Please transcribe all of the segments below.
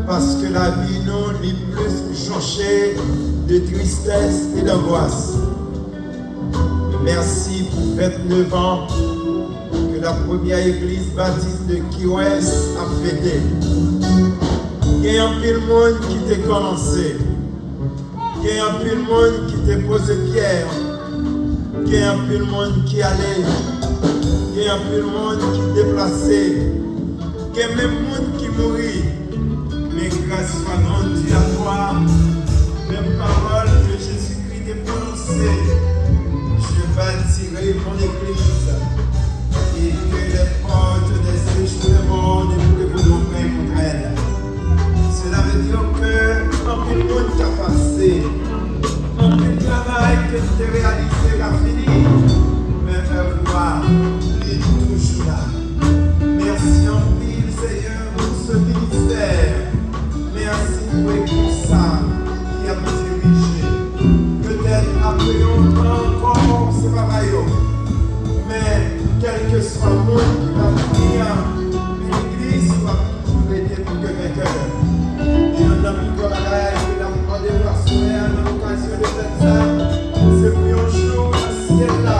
Parce que la vie nous lit plus jonchée de tristesse et d'angoisse. Merci pour 29 ans que la première église baptiste de Kiwes a fêté. Il y a un peu de monde qui t'a commencé. Il y a un peu de monde qui t'a posé pierre. Il y a un peu de monde qui allait. Il y a un peu de monde qui déplaçait. Il y a même monde qui mourit. Mais Mais grâce soit grandie à toi. Même parole que Jésus-Christ a prononcée. Je bâtirai mon église. Et que les portes des séjours du monde ne pourront ouvrir contre elle. Cela veut dire que en plus de monde qui a passé, en plus de travail que tu as réalisé, la fini, mais œuvre est toujours là. Merci en pile, Seigneur, pour ce ministère. Merci pour l'église qui a dirigé. Peut-être après longtemps encore, c'est pas maillot. Mais quel que soit le monde qui va venir, l'église va toujours être plus que vainqueur. Et on a mis comme bagaille, on a demandé par sourire à l'occasion de cette salle. C'est pour un jour, dans ce ciel là,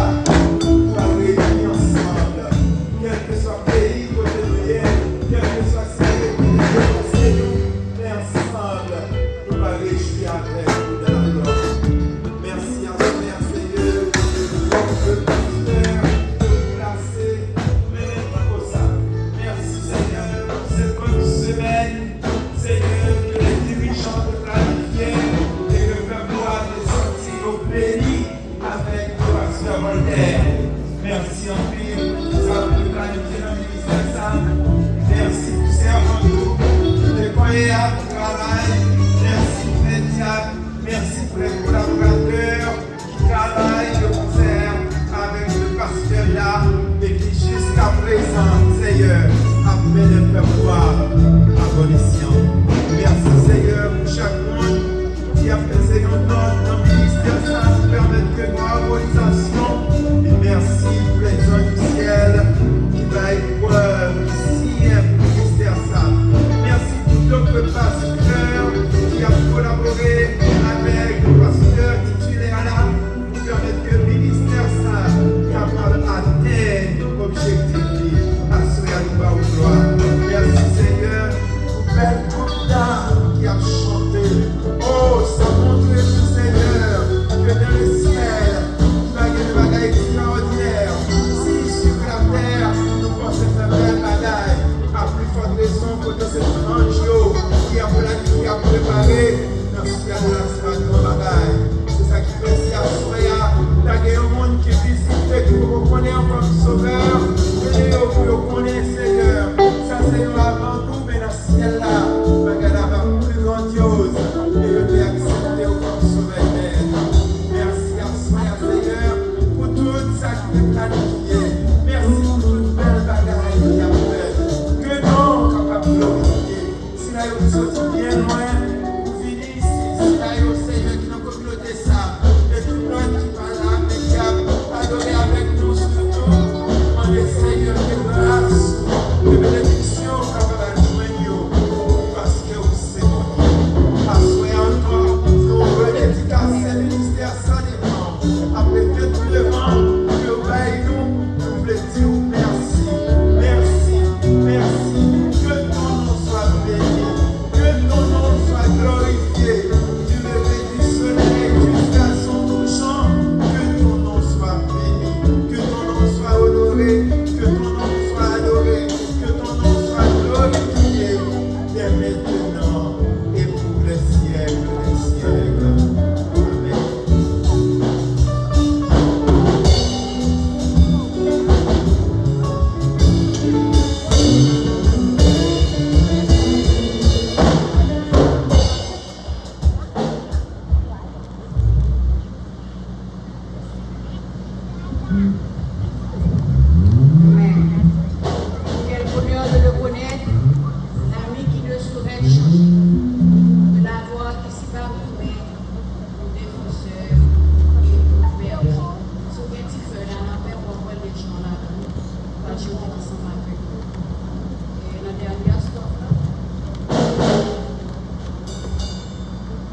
on va réunir ensemble. Quel que soit le pays, côté nous y est, quel que soit ce pays, mais ensemble, nous va réjouir avec vous dans la gloire. Merci à toi, Seigneur, pour le ministère de placer, mais pour ça. Merci, Seigneur, pour cette bonne semaine. Seigneur, que les dirigeants de planifier et le peuple de sortir au béni avec le pasteur Voltaire. Merci en pile, ça peut planifier dans le ministère ça. Merci pour servant nous qui te croyez à ton travail. Merci pour les diables. Merci pour les collaborateurs qui travaillent de concert avec le pasteur là et qui jusqu'à présent, Seigneur, a fait le peuple voir à bon escient. Merci Seigneur pour chaque monde qui a fait ses noms dans le ministère ça pour permettre que nos harmonisations. Et merci pour les gens du ciel qui va être preuve ici pour le ministère ça. Merci pour d'autres pasteurs qui ont collaboré avec le pasteur titulaire là pour permettre que le ministère ça capable d'atteindre l'objectif assuré à nous par gloire. Merci Seigneur pour belle troupe d'âmes qui a chanté. Oh, ça montre le Seigneur que dans le ciel, tu vas gagner des bagailles extraordinaires. Si sur la terre, nous pensons faire belle bagaille, à plus forte raison pour que cet ange qui a préparé dans ce ciel de la semaine de bagaille. C'est ça qui fait si à Soya, tu as gagné un monde qui visite et qui vous reconnaît en comme sauveur. Et vous reconnaissez Seigneur. Ça c'est nous avant nous, mais dans ce ciel là, bagaille va plus grandiose. Et je vais accepter comme sauveur. Merci à Soya Seigneur pour tout ça qui est planifié. Merci pour toute belle bagaille qui a fait. Que non, capable de glorifier. Si là, vous sortez bien loin, vous finissez ici. Si là, vous Seigneur qui nous communauté ça. Et tout le monde qui parle là, mais qui a adoré avec nous surtout. On est Seigneur de grâce, de bénédiction, capable de joindre parce que vous savez. Assoyez encore, nous venez dédicacer le ministère sans dépend. Après que tout le monde, que vous veillez nous voulons dire merci, merci, merci. Que ton nom soit béni, que ton nom soit glorifié. Du lever du soleil jusqu'à son couchant, que ton nom soit béni, que ton nom soit honoré, que ton nom soit adoré, que ton nom soit glorifié dès maintenant et pour les siècles des siècles. Amen. Quel bonheur de le connaître, l'ami qui ne saurait changer, de l'avoir ici parmi nous, nos défenseurs et nos pères. Ce petit feu là, on a fait pour voir des gens là, on va jouer ensemble avec eux. Et la dernière stop là,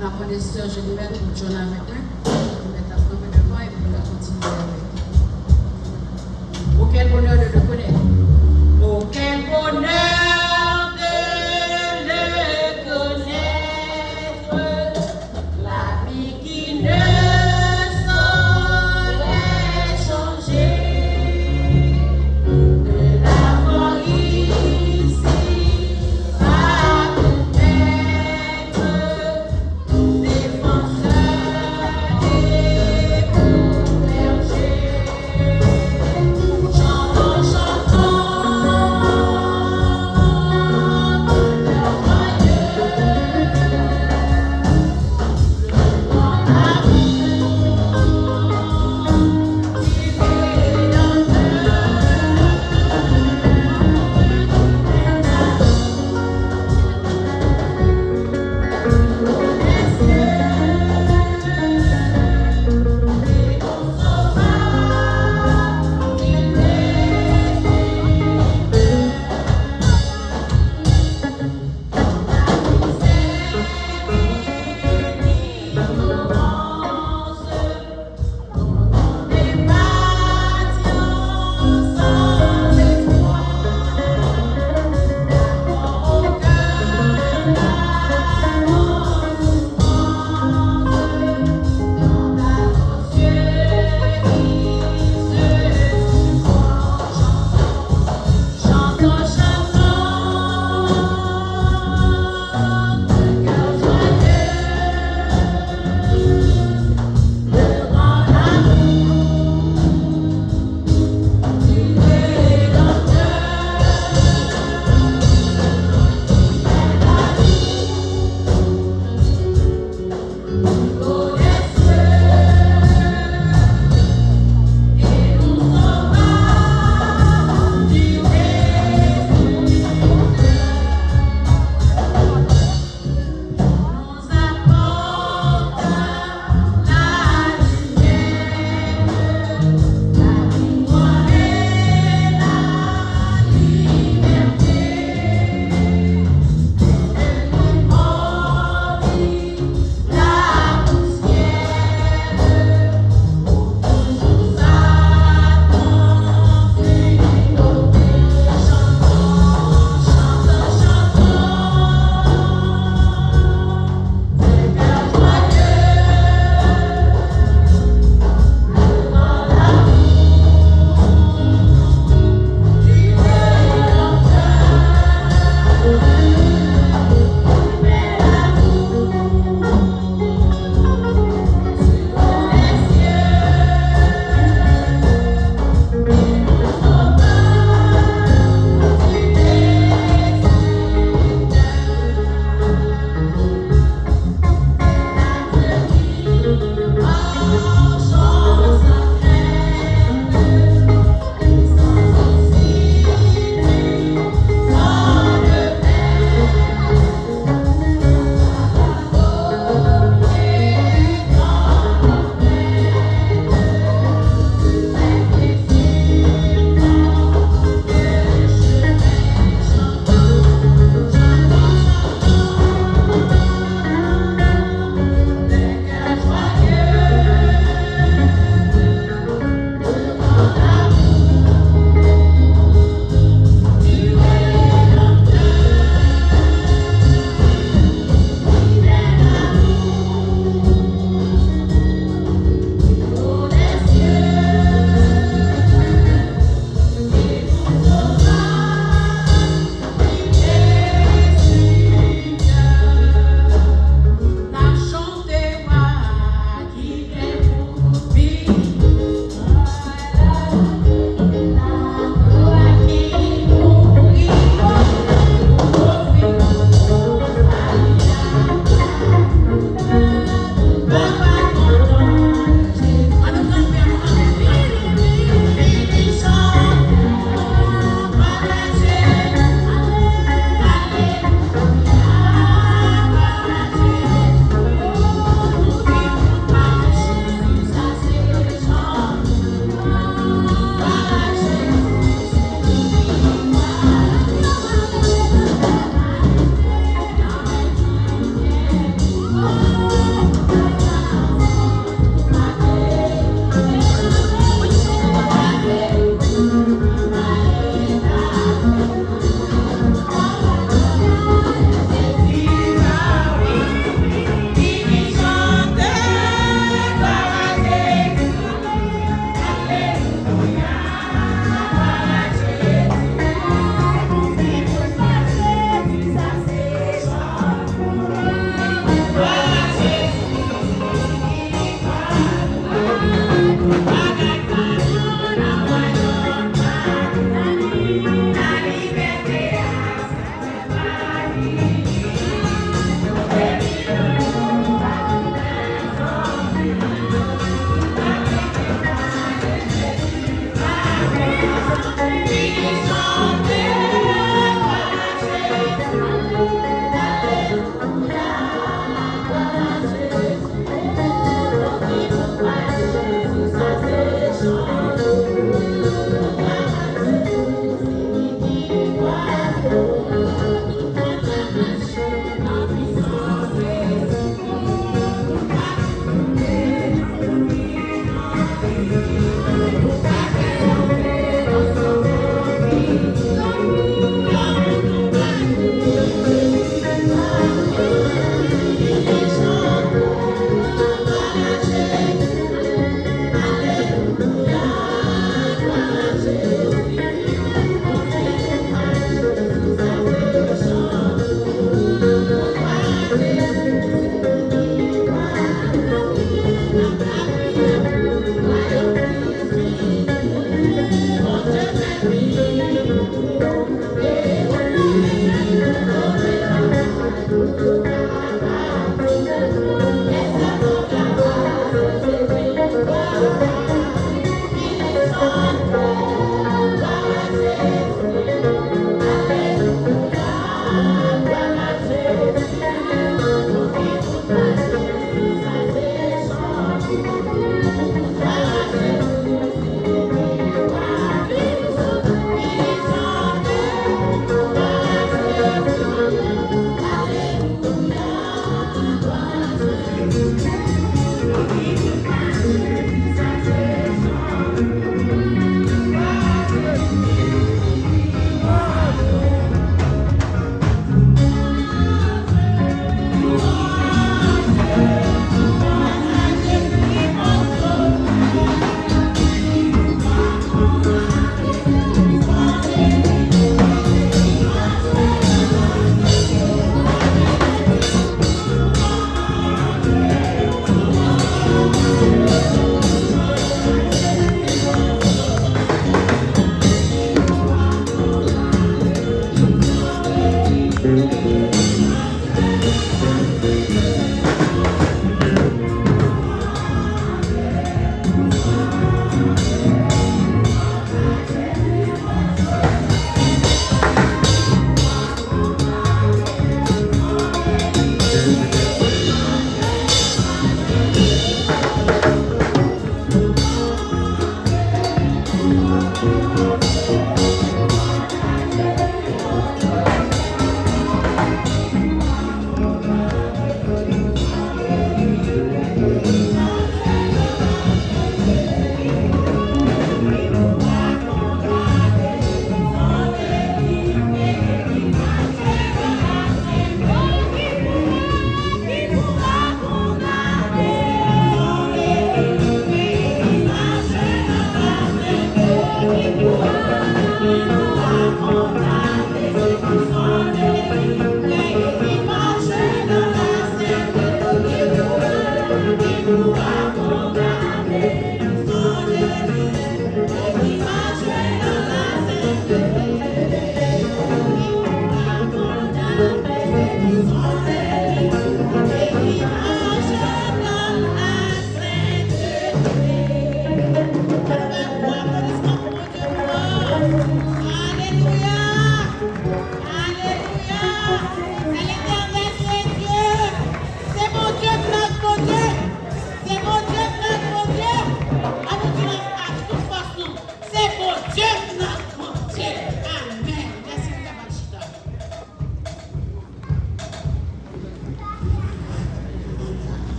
la connaisseur, je vais mettre John avec eux, je vais mettre après devant et puis on va continuer avec eux. Oh, quel bonheur de le connaître! Oh, quel bonheur de le connaître, l'ami qui ne saurait changer, de l'avoir ici à tout faire.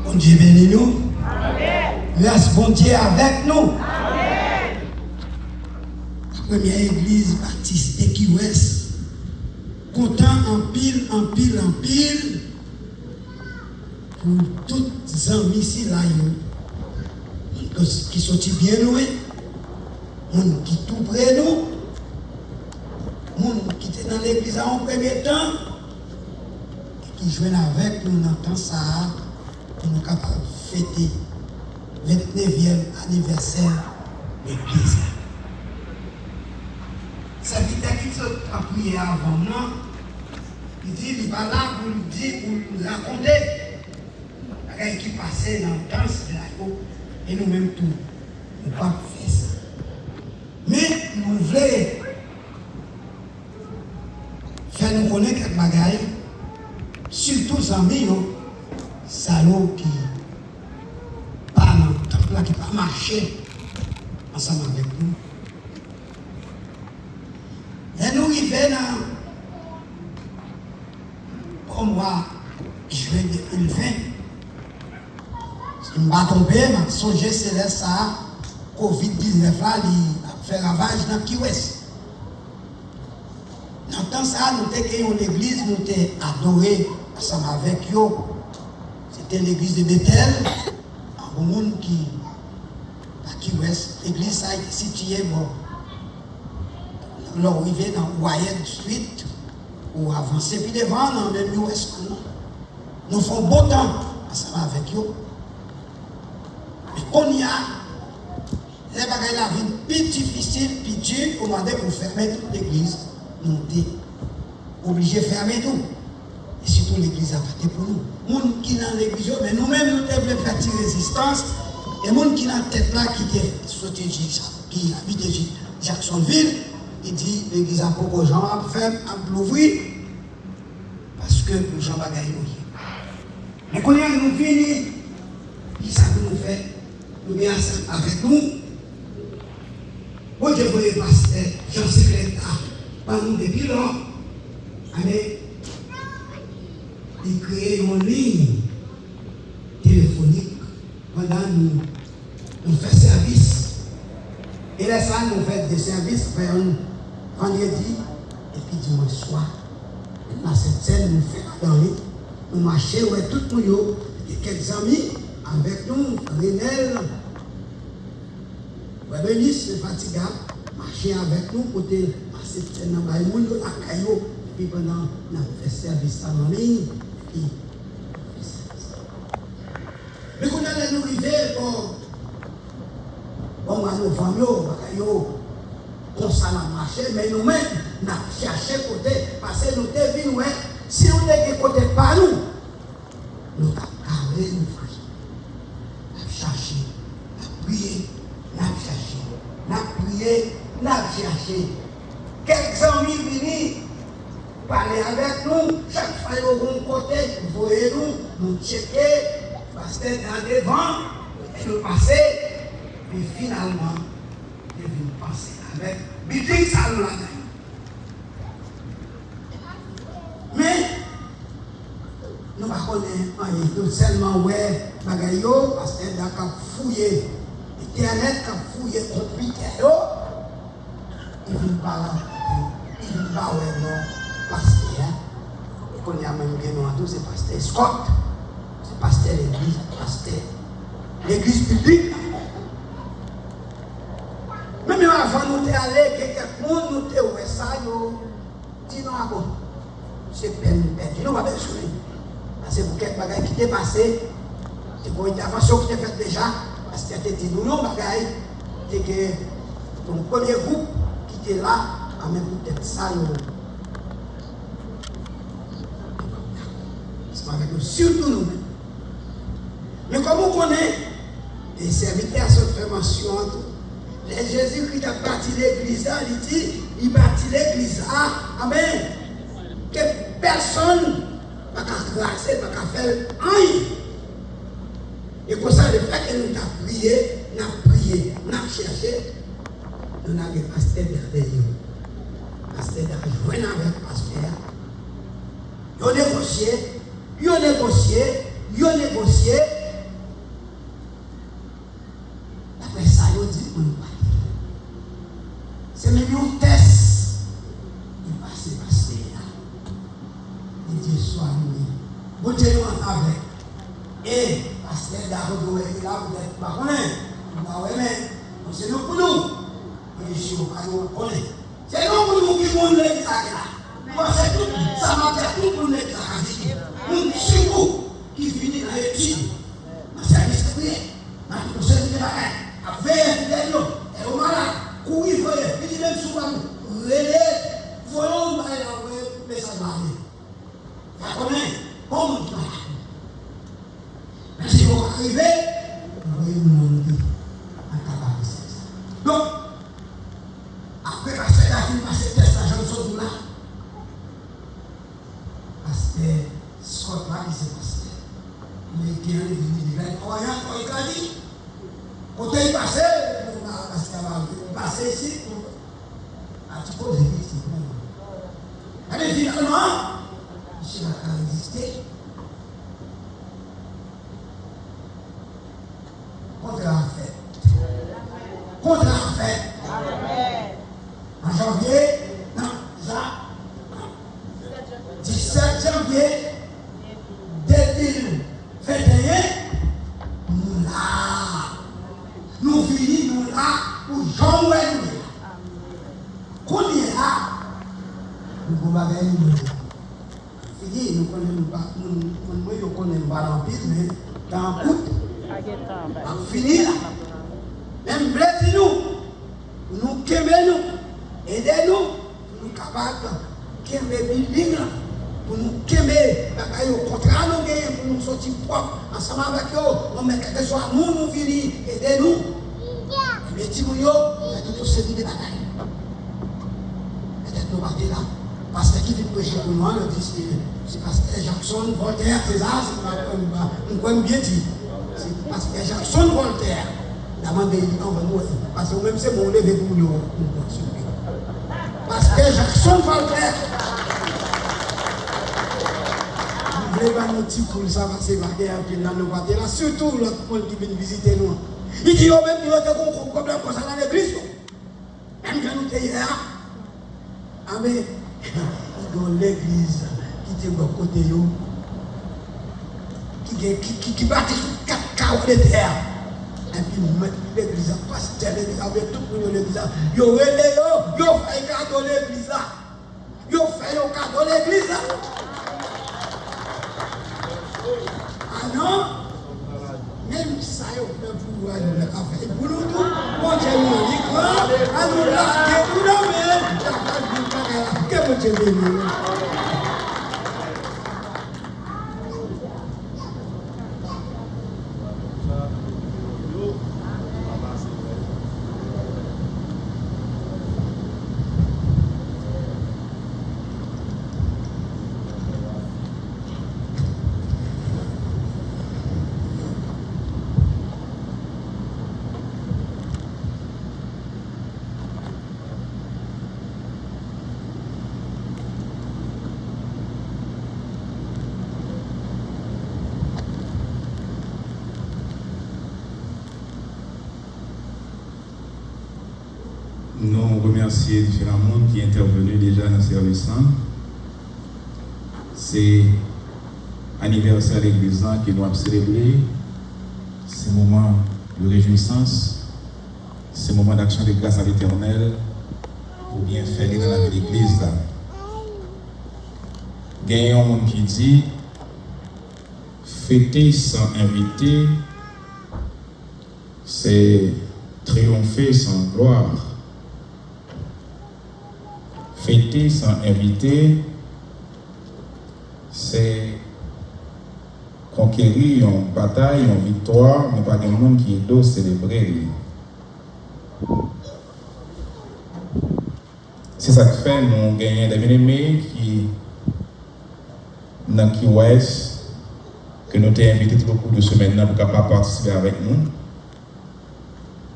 Bon Dieu bénit nous. Laisse bon Dieu avec nous. La première église baptiste de Key West, content en pile pour toutes les amis ici là, qui sont bien loin, qui tout près nous, qui étaient dans l'église en premier temps, et qui jouent avec nous dans le temps ça, pour nous capables de fêter le 29e anniversaire de l'église. Ça veut dire qu'il a prié avant moi, il dit il n'est pas là pour nous dire, pour nous raconter ce qui passait dans le temps, c'est là, et nous-mêmes tout, nous ne pouvons pas faire ça. Mais nous voulons faire nous connaître quelques bagailles, surtout les amis, salauds qui parlent dans le temple, qui ne peuvent pas marcher ensemble avec nous. Et nous arrivons dans le mois de juin 2020. Je ne vais pas tomber, je songe c'est ça, Covid-19 là, il a fait ravage dans Key West. Dans le temps ça, nous avons une église, nous avons adoré ensemble avec eux. C'était l'église de Bethel, un bon monde qui à Key West. L'église ça a été située l'arrivée dans Wyatt Street, ou avancer puis devant, dans le US, nous faisons beau temps ensemble avec eux. Mais on y a, les bagages la vie plus difficile, plus dur, on demandait pour fermer toute l'église. Nous sommes obligés de fermer tout. Et surtout l'église a parté pour nous. Les gens qui sont dans l'église, mais nous-mêmes, nous devons faire une résistance. Et les gens qui sont dans la tête là, qui habitent Jacksonville, il dit l'église a pour gens à faire, à l'ouvrir, parce que les gens ne gagnent pas. Mais quand nous venons, qui ça que nous fait? Nous venons avec nous. Moi, je voulais passer, Jean-Secrétaire, par nous depuis là. Mais il crée une ligne téléphonique pendant nous faisons service. Et là, ça, nous faisons des services vers un vendredi et puis dimanche soir. Dans cette scène, nous faisons dans l'île. Nous marchons, ouais, tout le monde, et quelques amis avec nous, Renel, Bénice, le fatigable, marcher avec nous, côté, passer dans le monde, à Caillou, et puis pendant, nous faisons service en ligne. Mais quand on allait nous arriver, bon, nous familles, on s'en a marché, mais nous-mêmes, nous avons cherché côté, parce que nous devons venir, si nous avons côté par nous, nous avons carré nous frères. Nous avons cherché, nous avons prié, nous avons cherché, nous avons prié, nous avons cherché. Quelques amis venus parler avec nous, chaque fois qu'ils ont côté, vous voyez nous checker, parce que dans devant, et nous passer, puis finalement, nous devons passer avec Biting Salon là. Mais, nous ne connaissons pas, nous seulement, ouais, bagayo, parce que nous avons fouillé, Internet, nous avons fouillé le computer, ils ne viennent pas là, ils ne viennent pas ouais, non, pasteur, et qu'on y a même bien nous tous, c'est pasteur Scott, c'est pasteur l'église, pasteur l'église publique. Même avant nous d'aller, quelqu'un nous te ouais ça, dit non, bon, c'est peine perdue, nous ne va pas besoin. Parce que pour quelques bagages qui t'est passé, c'est pour une intervention qui t'est faite déjà, parce que tu as dit non, bagages, c'est que ton premier groupe qui était là, a même peut-être ça, c'est avec nous, surtout nous-mêmes. Mais comme on connaît, les serviteurs sont fait mention, Jésus-Christ a bâti l'église, il dit, il bâtit l'église, amen. Que personne n'a qu'à classer, n'a qu'à faire rien. Et pour ça, le fait que nous avons prié, nous avons cherché, nous avons un pasteur derrière nous. Pasteur derrière nous, avec le pasteur. Ils ont négocié. Après ça, ils ont dit, on va. C'est même un test. Il passe, là. Il dit, sois-nous. Vous êtes avec. Et, parce que d'abord, vous êtes là, vous êtes pas honnête. Mais, c'est nous pour nous. Et je suis au cas où on connaît. C'est nous pour nous qui vont l'église là. Moi, c'est tout. Ça m'a fait tout pour l'église là. Nous, c'est vous qui finit dans l'étude. Dans le service de prière. Dans le service de prière. Avec les gens. Et au malade. Courir, il dit même souvent, relais, voyons, le message marié. Vous comprenez? Comment tu vas? Mais si vous arrivez, vous voyez le monde en tabac. Donc, après passer la fin, passer le test, la jeune chose là, parce que Scott là, il s'est passé. Il est venu, il est croyant, il a dit, quand il est passé, parce qu'il va passer ici, tu poses des questions. Mais finalement, je n'ai pas résisté. Contre la fête. En janvier, non, ça, 17 janvier 2021, nous là. Nous finissons là pour Jean-Noël. Qu'on est là, nous connaissons pas, nous connaissons pas l'empire, mais dans le coup, on finit là. Même blessez-nous, nous quémez-nous, aidez-nous, nous capables de quémer building là, pour nous quémer, au contraire, nous gagnons, pour nous sortir propres, ensemble avec eux, on met quelque chose à nous, nous venir, aidez-nous. Mais dis-moi, il y a tout série de batailles. Peut-être nous partons là. Parce que qui vient prêcher pour nous, le dit, c'est Pasteur Jackson, Voltaire, c'est ça, c'est quoi bien dit. C'est Pasteur Jackson, Voltaire. La main de l'État, on va nous, parce que même c'est mon levé pour nous. Pasteur Jackson, Voltaire. Vous voulez pas nous dire pour ça, parce que c'est dans nos parties là, surtout l'autre monde qui vient visiter nous. Il dit, oh, même, il y a un problème comme ça dans l'église. Même quand nous sommes hier, ah, mais, dans l'église, qui est de côté, qui bâtit sur 4 carreaux de terre. Et puis, nous mettons l'église à pasteur, l'église avec tout le monde, l'église. Yo, fait un cadeau l'église là. Yo, fait un cadeau l'église là. Ah non? Même ça, il faut pouvoir nous le faire. Pour nous, on tient nous l'écran, à nous larguer, pour nous mettre. Que vous t'aimez, nous? Nous remercions différents mondes qui sont intervenus déjà dans le service. C'est l'anniversaire de l'église que nous avons célébré. C'est un moment de réjouissance. C'est un moment d'action de grâce à l'Éternel pour bien faire dans la vie de l'église. Il y a un monde qui dit fêter sans inviter, c'est triompher sans gloire. Fêter sans inviter, c'est conquérir une bataille, une victoire, mais pas de monde qui doit célébrer. C'est ça que fait nous gagner des bien-aimés qui dans Key-West, que nous avons invité tout beaucoup de semaines pour pouvoir participer avec nous.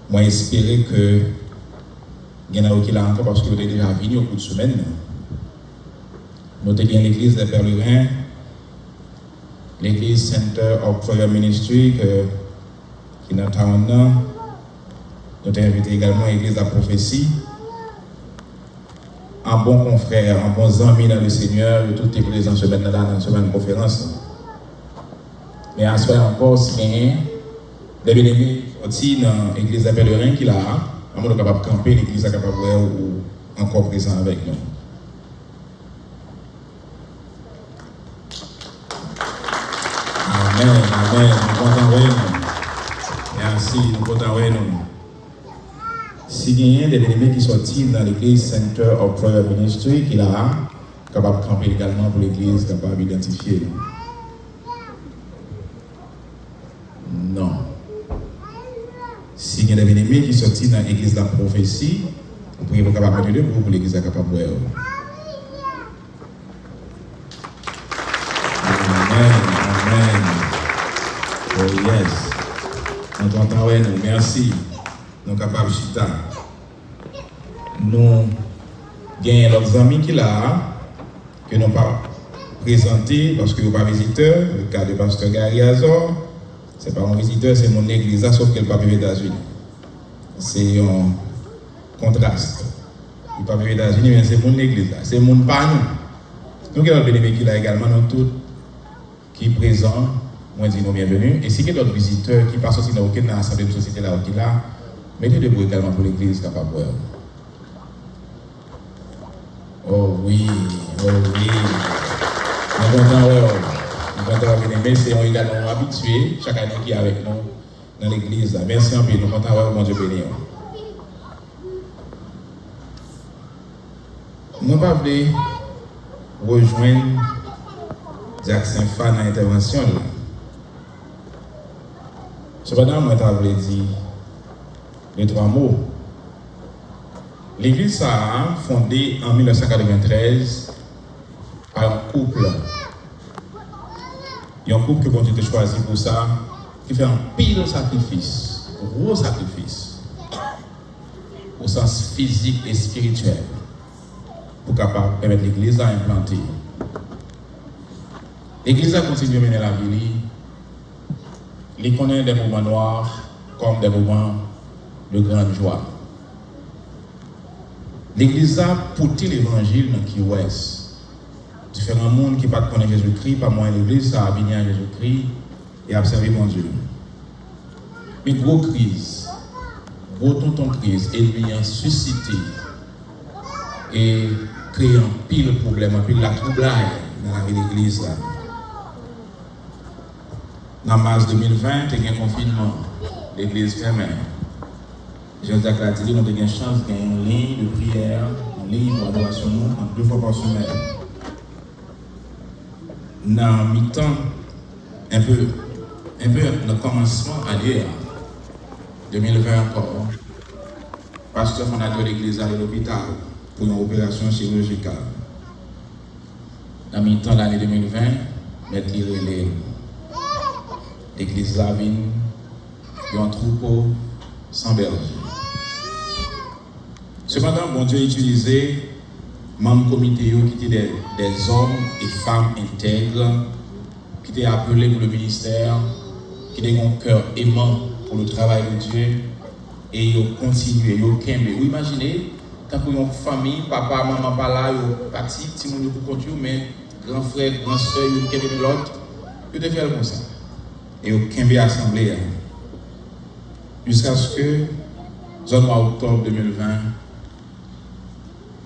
Moi, j'espère que il y en a qui là encore parce que vous avez déjà venu au bout de semaine. Nous avons l'église des Pèlerins, l'église Center of Prayer Ministry qui est dans Town. Nous avons invité également l'église de la prophétie. Un bon confrère, un bon ami dans le Seigneur, tout est présent semaine dans la semaine de conférence. Mais à ce moment encore, si il y a des bien-aimés aussi dans l'église des Pèlerins qui est là, on est capable de camper, l'église est capable de voir ou encore présent avec nous. Amen, amen. Nous comptons avec nous. Merci, nous comptons avec nous. Si il y a des bien-aimés qui sont dans l'église Center of Prayer Ministry qui est là, capable de camper également pour l'église, capable d'identifier. Non. Si il y a des bien-aimés qui sont dans l'église de la prophétie, vous pouvez vous capable de pour l'église capable de voir. Amen, amen. Oh yes. Nous t'entendons, nous. Merci. Nous sommes capables de chita. Nous avons leurs amis qui sont là, que nous n'avons pas présentés parce que nous n'avons pas visiteur. Le cas de Pasteur Gary Azor, ce n'est pas un visiteur, c'est mon église, sauf qu'elle n'est pas vivre aux États-Unis. C'est un contraste. Il n'est pas vivre aux États-Unis, mais c'est mon église, c'est mon pas nous. Nous avons des bénéfices qui là également, nous tous qui sont présents, moi je dis nous bienvenus. Et si il y a d'autres visiteurs qui passent aussi dans aucune assemblée de société là, qui là, mettez debout également pour l'église capable. Oh oui, Oui. Nous sommes contents, nous sommes venir. Mais c'est également habitué chaque année qui est avec nous dans l'église. Merci un peu, nous sommes contents, mon Dieu béni. Nous ne pouvons pas rejoindre Jacques Saint-Fa dans l'intervention. Cependant, moi, je voulais dire les 3 mots. L'église a fondée en 1993 par un couple. Il y a un couple que Dieu a choisi pour ça, qui fait un pile sacrifice, un gros sacrifice, au sens physique et spirituel, pour capable permettre l'église à implanter. L'église a continué à mener la vie. Il connaît des moments noirs comme des moments de grande joie. L'église a porté l'évangile dans qui ouest. Différents mondes qui ne connaissent pas Jésus-Christ, pas moins l'église, ça a béni à Jésus-Christ et a servi mon Dieu. Mais gros crise, gros tonton crise, ennemi a suscité et créé un pile problème, un pile la troublade dans la vie de l'église. Dans mars 2020, il y a un confinement, l'église fermée. Jacques l'a dit, nous avons une chance de gagner une ligne de prière, une ligne d'adoration 2 fois par semaine. Dans le mi-temps, un peu le commencement à l'hier, 2020 encore, pasteur fondateur de l'église à l'hôpital pour une opération chirurgicale. Dans le mi-temps de l'année 2020, mettre l'église Lavine, il y a un troupeau sans berger. Cependant, bon Dieu a utilisé membres comité qui étaient des hommes et femmes intègres, qui étaient appelés pour le ministère, qui avaient un cœur aimant pour le travail de Dieu, et ils ont continué, ils ont kembe. Vous imaginez, quand pour une famille, papa, maman, pas là, ils ont parti, petit monde pour continuer, mais grand frère, grand soeur, ils ont kembe de l'autre, ils ont fait comme ça. Et ils ont kembe assemblée. Jusqu'à ce que, en mois octobre 2020,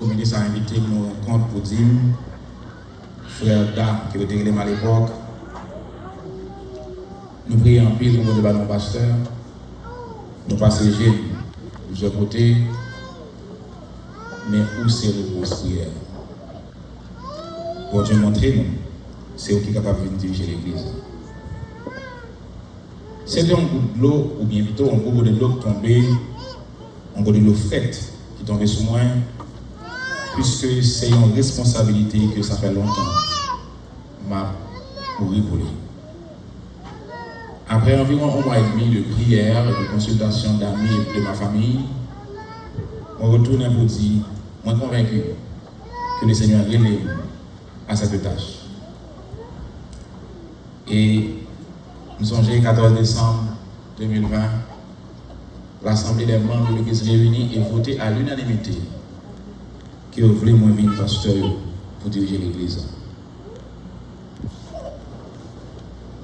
le ministre a invité nous rencontre pour dire, frère Da, qui était réglé à l'époque, nous prions en pile pour le ballon pasteur, nous passons les jeunes de ce côté, mais où c'est le gros prière? Pour Dieu montrer nous, c'est eux qui sont capables de diriger l'église. C'est un bout de l'eau, ou bien plutôt un bout de l'eau tombé, un bout de l'eau frette qui tombait sous moi, puisque c'est une responsabilité que ça fait longtemps m'a couru pour lui. Après environ 1 mois et demi de prière et de consultation d'amis et de ma famille, on retourne pour dire, moi convaincu que le Seigneur est relève à cette tâche. Et nous sommes le 14 décembre 2020, l'Assemblée des membres de l'Église réunie et votée à l'unanimité qui voulait moins venir pasteur pour diriger l'Église.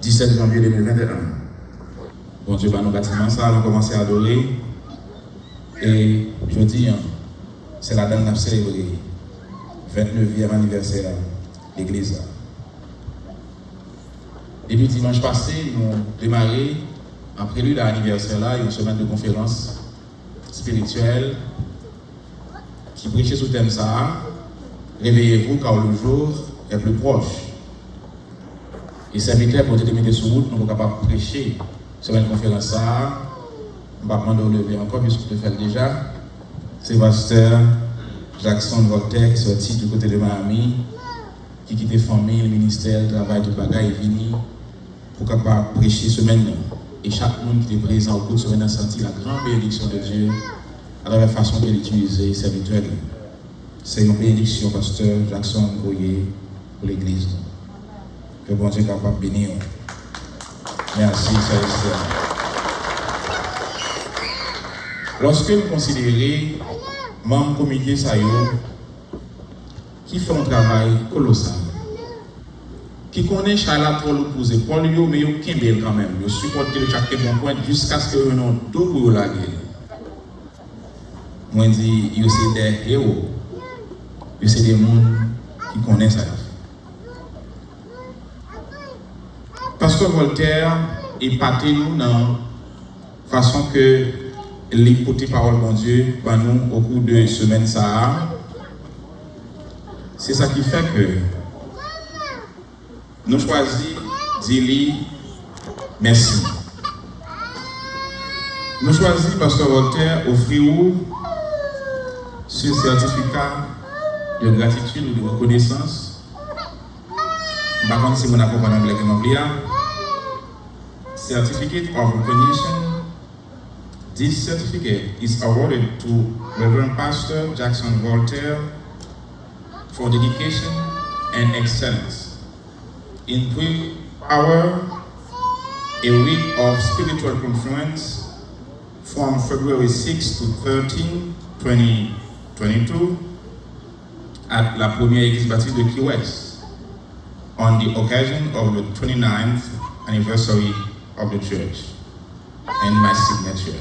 17 janvier 2021, bon Dieu va nous bâtiment ça, on a commencé à adorer. Et je dis, c'est la dame qui a célébré le 29e anniversaire de l'Église. Depuis dimanche passé, nous avons démarré, en prélude à l'anniversaire là, une semaine de conférence spirituelle qui prêchait sous thème ça, réveillez-vous car le jour est plus proche. Et c'est clair pour te mettre sur route, nous sommes capables de prêcher sur une conférence ça. Je ne vais pas demander de lever encore, puisque je le fais déjà. C'est pasteur Jackson Voltaire qui est sorti du côté de Miami, qui quitte la famille, le ministère, le travail, tout le bagage, est venu pour capable prêcher semaine. Et chaque monde qui est présent au cours de semaine a senti la grande bénédiction de Dieu à la façon qu'il utilise les serviteurs. C'est une bénédiction, pasteur Jackson Goyer, pour l'église. Que bon Dieu est capable de bénir. Merci, frères et sœurs. Lorsque vous considérez membres comité qui font un travail colossal, qui connaît charlatan pour les épaules, mais ils ont quand même, ils supportent chaque bon point jusqu'à ce que nous ayons deux pour la guerre. Moi, je dis, ils sont des héros, ils sont des gens qui connaît ça. Pasteur Voltaire épaté nous dans la façon que l'écouter parole de Dieu par nous au cours de semaine ça. C'est ça qui fait que nous choisissons d'y merci. Nous choisissons, Pasteur Voltaire, offrir ce certificat de gratitude ou de reconnaissance. Par contre, si vous n'avez pas en anglais, Certificate of Recognition. This certificate is awarded to Reverend Pastor Jackson Voltaire for dedication and excellence in power, a week of spiritual conference from February 6 to 13, 2022 at La Première Église Baptiste de Key West on the occasion of the 29th anniversary of the church and my signature.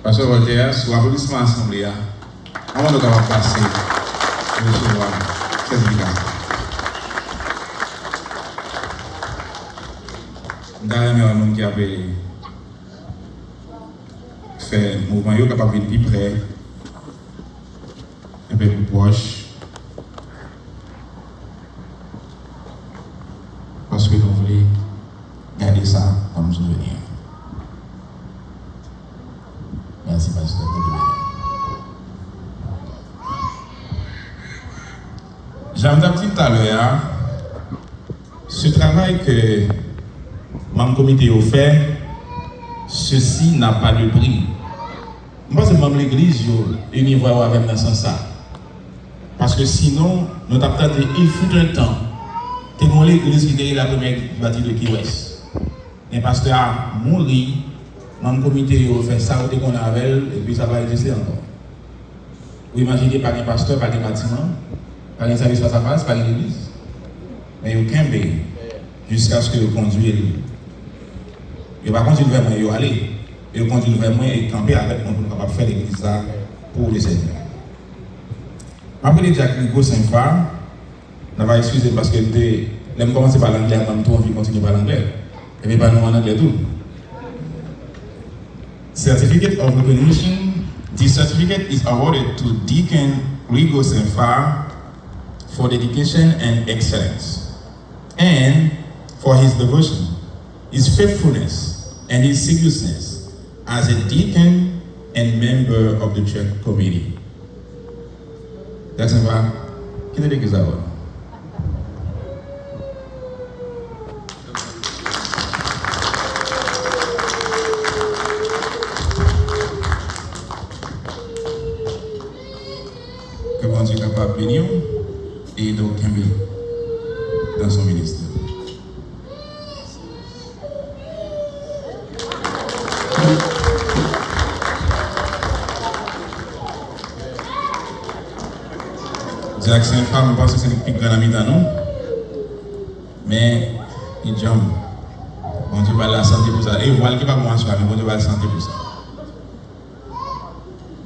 Pasteur Voltaire, sous applaudissement assemblée, avant de passer le recevoir certificat. D'ailleurs, nous qui avons fait un mouvement, nous capable de plus près, un peu plus proche, parce que nous voulons garder ça comme souvenir. Merci, Pasteur. J'aime dit tout à l'heure, ce travail que mon comité a fait, ceci n'a pas de prix. Moi, c'est même l'église, je n'y vois avec dans ce sens. Parce que sinon, nous avons il fut un temps, c'est l'église qui a la première bâtie de Key West. Le pasteur a mouru, mon comité a fait ça, qu'on avait, et puis ça va exister encore. Vous imaginez pas un pasteur, pas de bâtiment, pas de service face à face, pas d'église. Mais il y a aucun bé jusqu'à ce que vous conduisez. Il va continuer vraiment à aller. Il continue vraiment à camper avec nous pour capable faire l'église pour les Seigneurs. Après les Jacques Rigaud Saint-Phare, on va excuser parce que je commence par l'anglais, en même temps, on continue par l'anglais. Et bien, pas nous en anglais tout. Certificate of Recognition. This certificate is awarded to Deacon Rigaud Saint-Phare for dedication and excellence, and for his devotion, his faithfulness, and his seriousness as a deacon and member of the church committee. Jackson Phare, qui est l'église d'abord? Que bon Dieu capable de bénir et de Kembe dans son ministère. Jackson Phare, je pense que c'est le plus grand ami dans nous. Mais il jump. Bon Dieu va la santé pour ça. Et voilà qui va commencer, mais bon Dieu va la santé pour ça.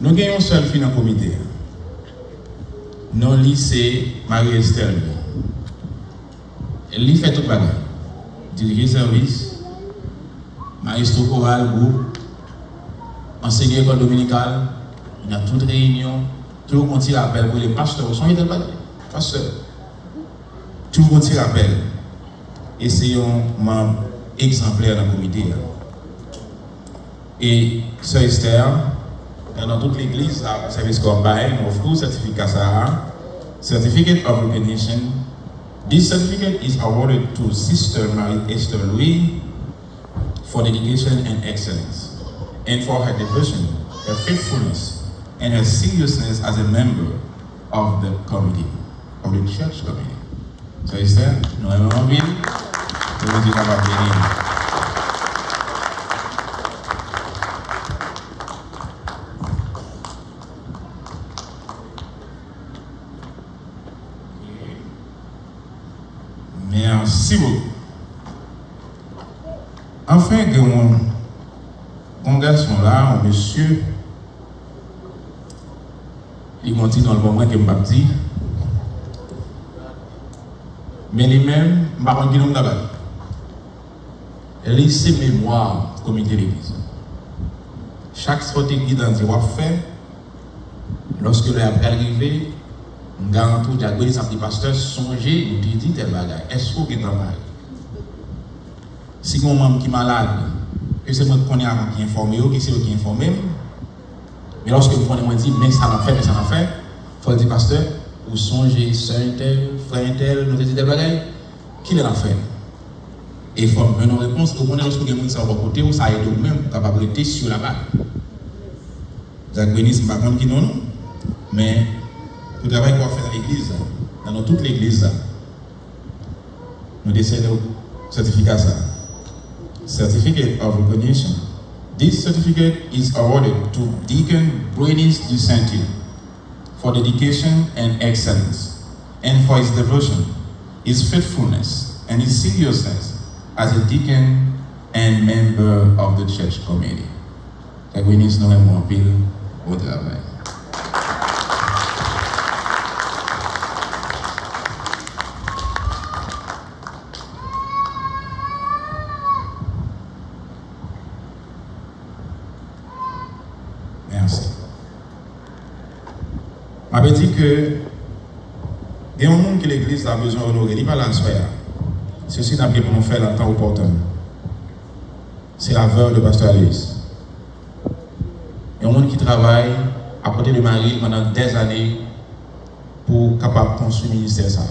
Nous avons une seule fille dans le comité. Nous lycée Marie-Estelle. Elle fait tout le bagage. Diriger service, maestro choral, groupe, enseigner l'école dominicale, il y a toute réunion, tout le monde rappel pour les pasteurs. Sont ils pasteurs? Tout le monde rappel. Et c'est un membre exemplaire dans le comité. Et Sœur Esther, dans toute l'église, service Corbeil, nous offrons certificat Certificate of Recognition. This certificate is awarded to Sister Marie-Esther Louis for dedication and excellence, and for her devotion, her faithfulness, and her seriousness as a member of the committee, of the church committee. So Esther, nous avons envie de vous dire qu'on va bénir. Merci beaucoup. Enfin, mon garçon là, un monsieur, il m'a dit dans le moment qu'il m'a dit, Mais les mêmes, je ne sais pas qui nous d'abord. Laissez mémoire du comité de l'église. Chaque sortie qui dans dit on fait, lorsque le est arrivé, on garantit que les pasteur songez, nous dit tel bagage. Est-ce que vous êtes mal? Si mon membre qui est malade, que c'est moi qui connais avant qui informe, que c'est eux qui informe. Mais lorsque vous prenez moi dit, mais ça l'a fait, il faut dire pasteur, vous songez, soeur tel, frère tel, nous dit tel bagage, qui l'a fait? Et il faut me donner une réponse. Vous prenez lorsque vous avez ça à votre côté, ça aide vous-même pour capable rester sur la balle. Jacques Bénis, je ne sais pas qui non, mais le travail qu'on fait dans l'église, dans toute l'église, nous décidons de certificat ça. Certificate of recognition. This certificate is awarded to Deacon Brenis DeSanti for dedication and excellence, and for his devotion, his faithfulness, and his seriousness as a deacon and member of the church committee. Jacques Bénis, nous aimons pile au travail. Merci. Je vais dire que il y a un monde que l'Église a besoin d'honorer. Il n'est pas là, ceci n'a pas pour nous faire le temps opportun. C'est la veuve de Pasteur Alice. Il y a un monde qui travaille à côté de Marie pendant des années pour capable construire le ministère. Ça.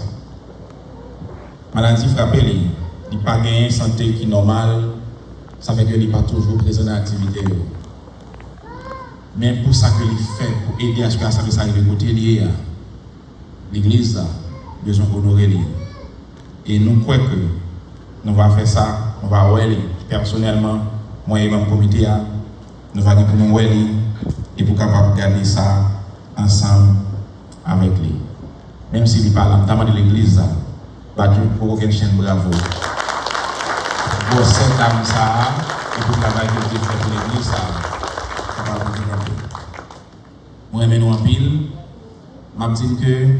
Maladie frappée, il n'a pas gagné une santé qui est normale, ça fait qu'il n'est pas toujours présent dans l'activité. Mais pour ça que il fait, pour aider à ce que ça puisse arriver côté lié, l'Église a besoin d'honorer lui. Et nous croyons que nous allons faire ça, on va voir personnellement, moi et mon comité, nous allons pour nous voir et pour capable garder ça ensemble avec lui. Même s'il n'est pas là, notamment de l'Église, battu pour aucune chaîne, bravo. Pour cette dame ça, et pour le travail que vous fait pour l'Église, ça. Moi, je en pile, je dis que le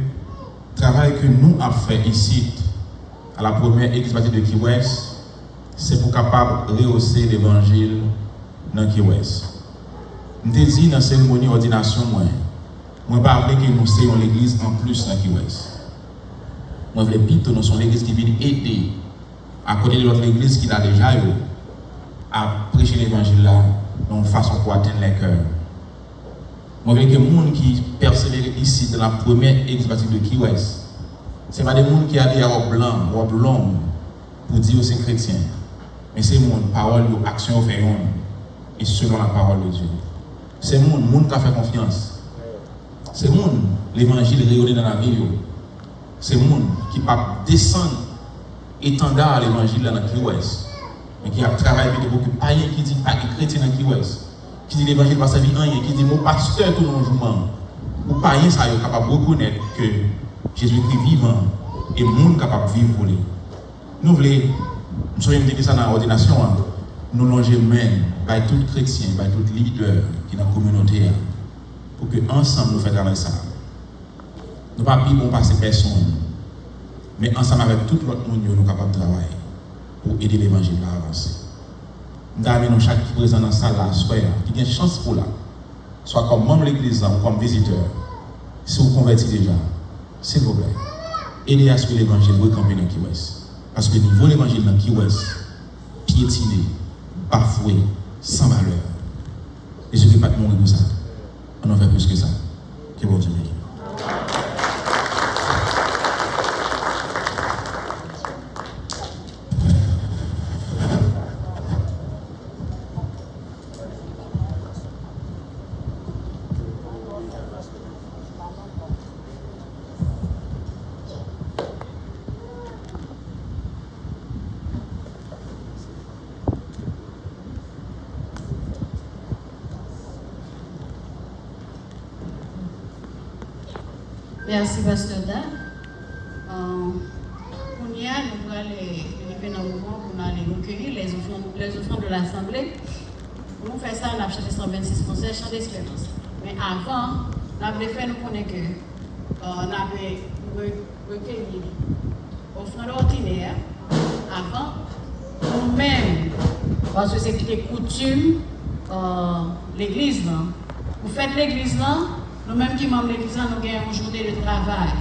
travail que nous avons fait ici, à la première église de Key West, c'est pour capable de rehausser l'évangile dans Key West. Je te dis dans la cérémonie d'ordination, je ne pas que nous soyons l'église en plus dans Key West. Je veux plutôt nous sommes l'église qui vient aider, à côté de l'autre église qui a déjà eu, à prêcher l'évangile là, de façon pour atteindre les cœurs. Moi, je veux que les gens qui persévèrent ici dans la première église de Key West, ce n'est pas des gens qui allaient à robe blanc, robe longue, pour dire que c'est chrétien. Mais c'est mon parole, action, fait et selon la parole de Dieu. C'est mon qui a fait confiance. C'est mon l'évangile rayonné dans la vie. C'est mon qui peut descendre étendard à l'évangile dans Key West. Mais qui a travaillé avec beaucoup de païens qui disent pas que chrétien dans Key West. Qui dit l'évangile va servir rien, qui dit mon pasteur tout le jour. Ou païens, ça est capable de reconnaître que Jésus-Christ vivant et le monde capable de vivre pour lui. Nous voulons, nous sommes dit ça dans l'ordination, nous longer même par tout chrétien, par tout leader qui est dans la communauté, pour que ensemble nous fassions travailler ça. Nous ne pouvons pas bon passer personne, mais ensemble avec tout l'autre monde, nous sommes capables de travailler pour aider l'évangile à avancer. Nous avons chaque qui est présent dans la salle, qui a une chance pour là, soit comme membre de l'église ou comme visiteur, si vous convertissez déjà, s'il vous plaît, aidez à ce que l'évangile recampe dans Key West. Parce que le niveau de l'évangile dans Key West, piétiné, bafoué, sans valeur. Et ce qui n'est pas de mourir pour ça. On en fait plus que ça. Que bon Dieu bénisse. Merci, Pasteur Dan. Nous allons arriver dans le moment pour aller recueillir les offrandes de l'Assemblée. Pour nous faire ça, on a chanté 126 conseils, chant d'espérance. Mais avant, on avait fait nous connaître que on avait recueilli offrande ordinaire avant, nous-mêmes, parce que c'est des coutumes, l'église là. Vous faites l'église là, nous-mêmes qui membres de l'église là, nous avons une journée de travail.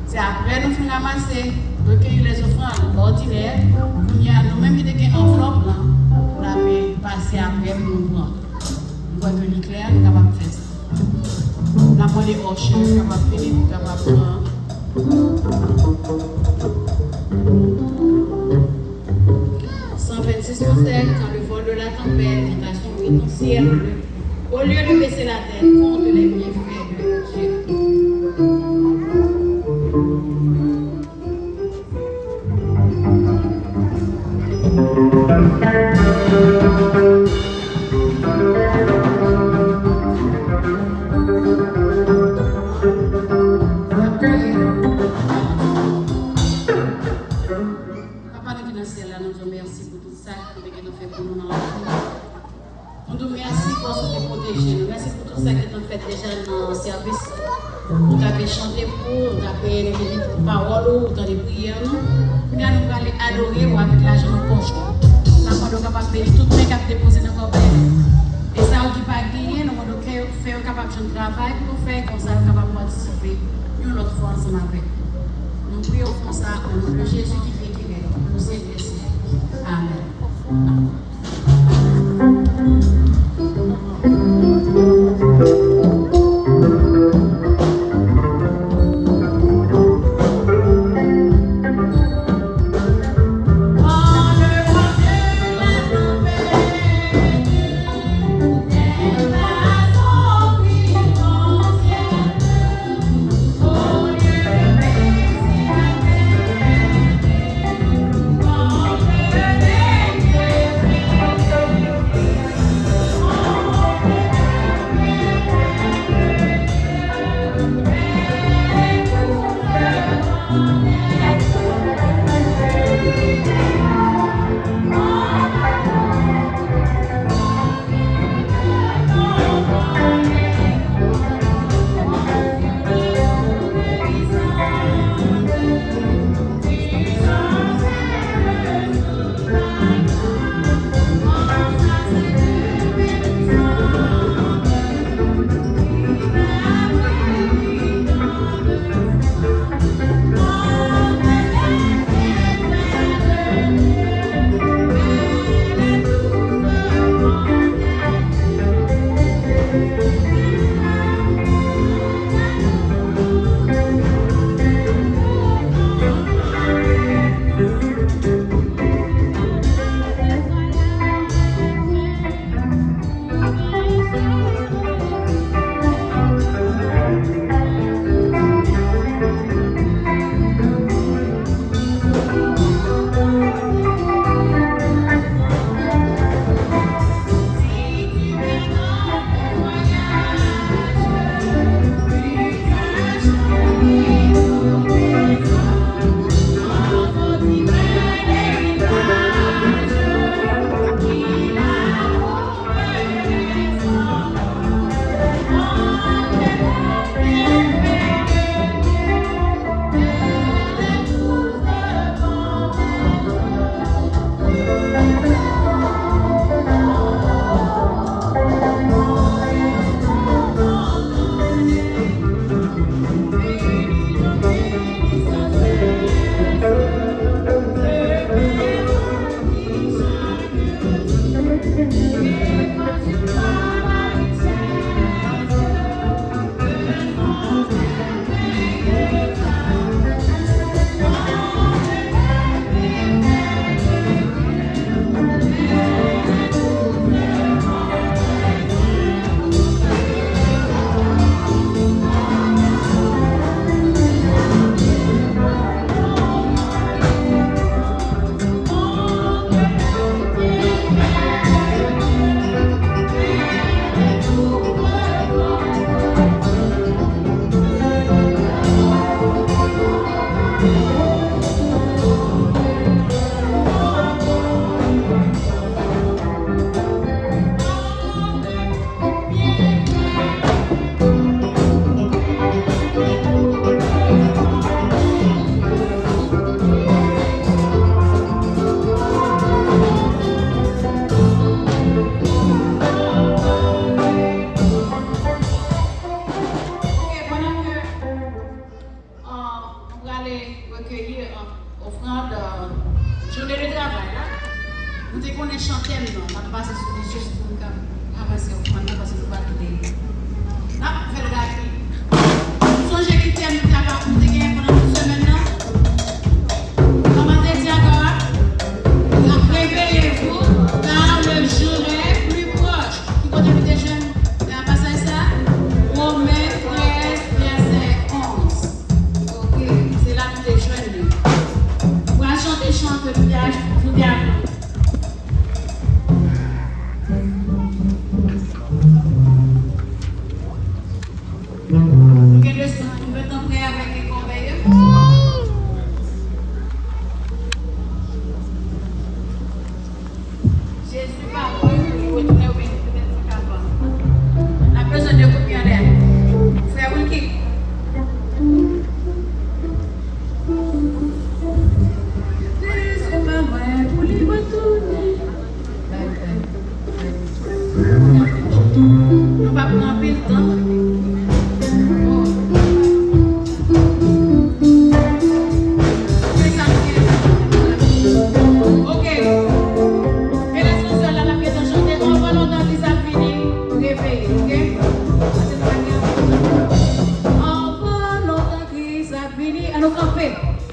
C'est après nous finissons ramasser, recueillir les offrandes ordinaires, nous-mêmes qui avons une enveloppe là, nous avons passé après nous prendre. Nous voyons que l'éclair, nous sommes capables de faire ça. Nous avons des roches, nous sommes capables de faire, nous sommes capables de prendre. 126 conseils quand le vol de la tempête vient à son ton ciel bleu. Au lieu de baisser la tête contre les bienfaits de Dieu. Merci pour tout ça que nous fait pour nous dans la vie. On nous remercie pour ce que protéger nous. Merci pour tout ça que nous fait déjà dans le service. Vous avez chanté pour, vous avez élevé pour parole, vous avez prié nous. Nous allons aller adorer ou avec l'argent de poche. Nous sommes capables de tout le monde qui a déposé dans notre corps. Et ça, on ne peut pas gagner, nous allons faire capable de travail pour faire comme ça, nous capable de participer une autre fois ensemble avec. Nous prions comme ça, au nom de Jésus qui fait qu'il est. Nous sommes blessés. Amen. Thank you. qu'on chanter, non, on va passer sur les choses pour nous avancer au fond, parce que nous va quitter. Là, on fait le gars. Songez qui t'aime, tu as pour te gagner pendant une semaine, non? Comment te dire encore? Réveillez-vous, car le jour est plus proche. Qui continue des jeunes? Tu as passé ça? Romains 13, verset 11. Ok, c'est là que tu es jeune. Pour chanter, chante le village, tout bien.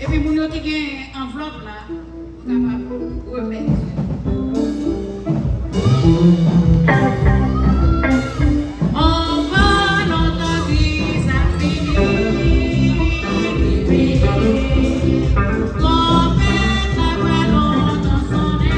Et puis, vous notez qu'il y a une enveloppe là, vous capable de remettre. On va longtemps que ça finit. Mon père n'a pas longtemps sonné.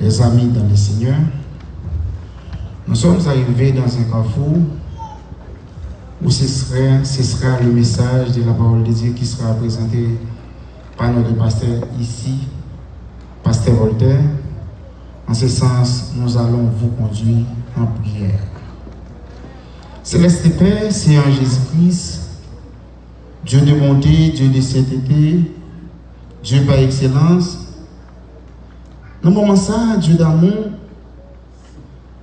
Les amis dans le Seigneur, nous sommes arrivés dans un carrefour où ce sera le message de la parole de Dieu qui sera présenté par notre pasteur ici, pasteur Voltaire, En ce sens, nous allons vous conduire en prière. Céleste Père, Seigneur Jésus-Christ, Dieu de bonté, Dieu de sainteté, Dieu par excellence, dans le moment ça, Dieu d'amour,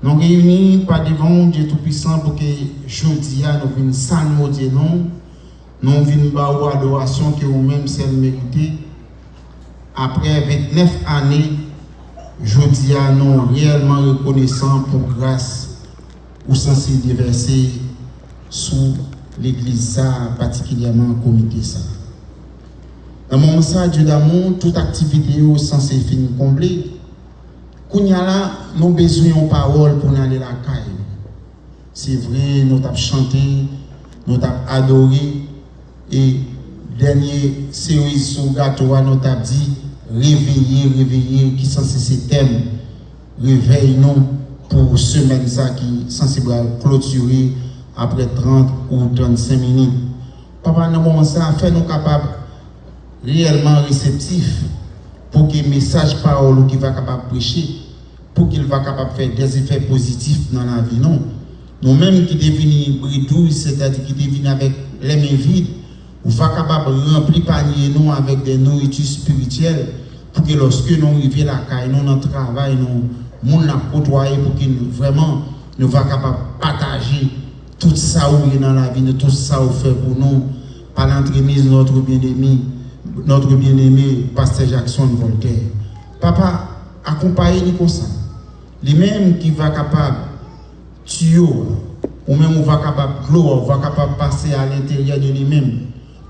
nous réunis par devant Dieu Tout-Puissant pour que jeudi nous venons salmodier nous venons par adoration que vous-même celle méritée. Après 29 années, jeudi nous réellement reconnaissants pour grâce ou censé déverser sous l'église ça, particulièrement le comité ça. Dans le moment ça, Dieu d'amour, toute activité est censée finir comblée. Kounya là, nous avons besoin de paroles pour aller à la caille. C'est vrai, nous avons chanté, nous avons adoré. Et dernière série sur le gâteau, nous avons dit réveiller, qui est censé ce thème. Réveille nous pour semaine ça qui est censé clôturer après 30 ou 35 minutes. Papa, dans le moment ça, fait nous capables réellement réceptifs pour que le message parole qui va capable prêcher, pour qu'il va capable faire des effets positifs dans la vie. Non. Nous-mêmes qui devenons bridouilles, c'est-à-dire qui devenons avec les mains vides, on va capable remplir panier nous avec des nourritures spirituelles pour que lorsque nous arrivons à la caille, nous dans le travail, nous nous côtoyer pour que nous vraiment nous va capable partager tout ça où est dans la vie, tout ça où fait pour nous par l'entremise de notre bien-aimé pasteur Jackson Voltaire. Papa, accompagnez-nous comme ça. Les mêmes qui va capable tuer ou même on va capable gloire, on va capable passer à l'intérieur de lui-même.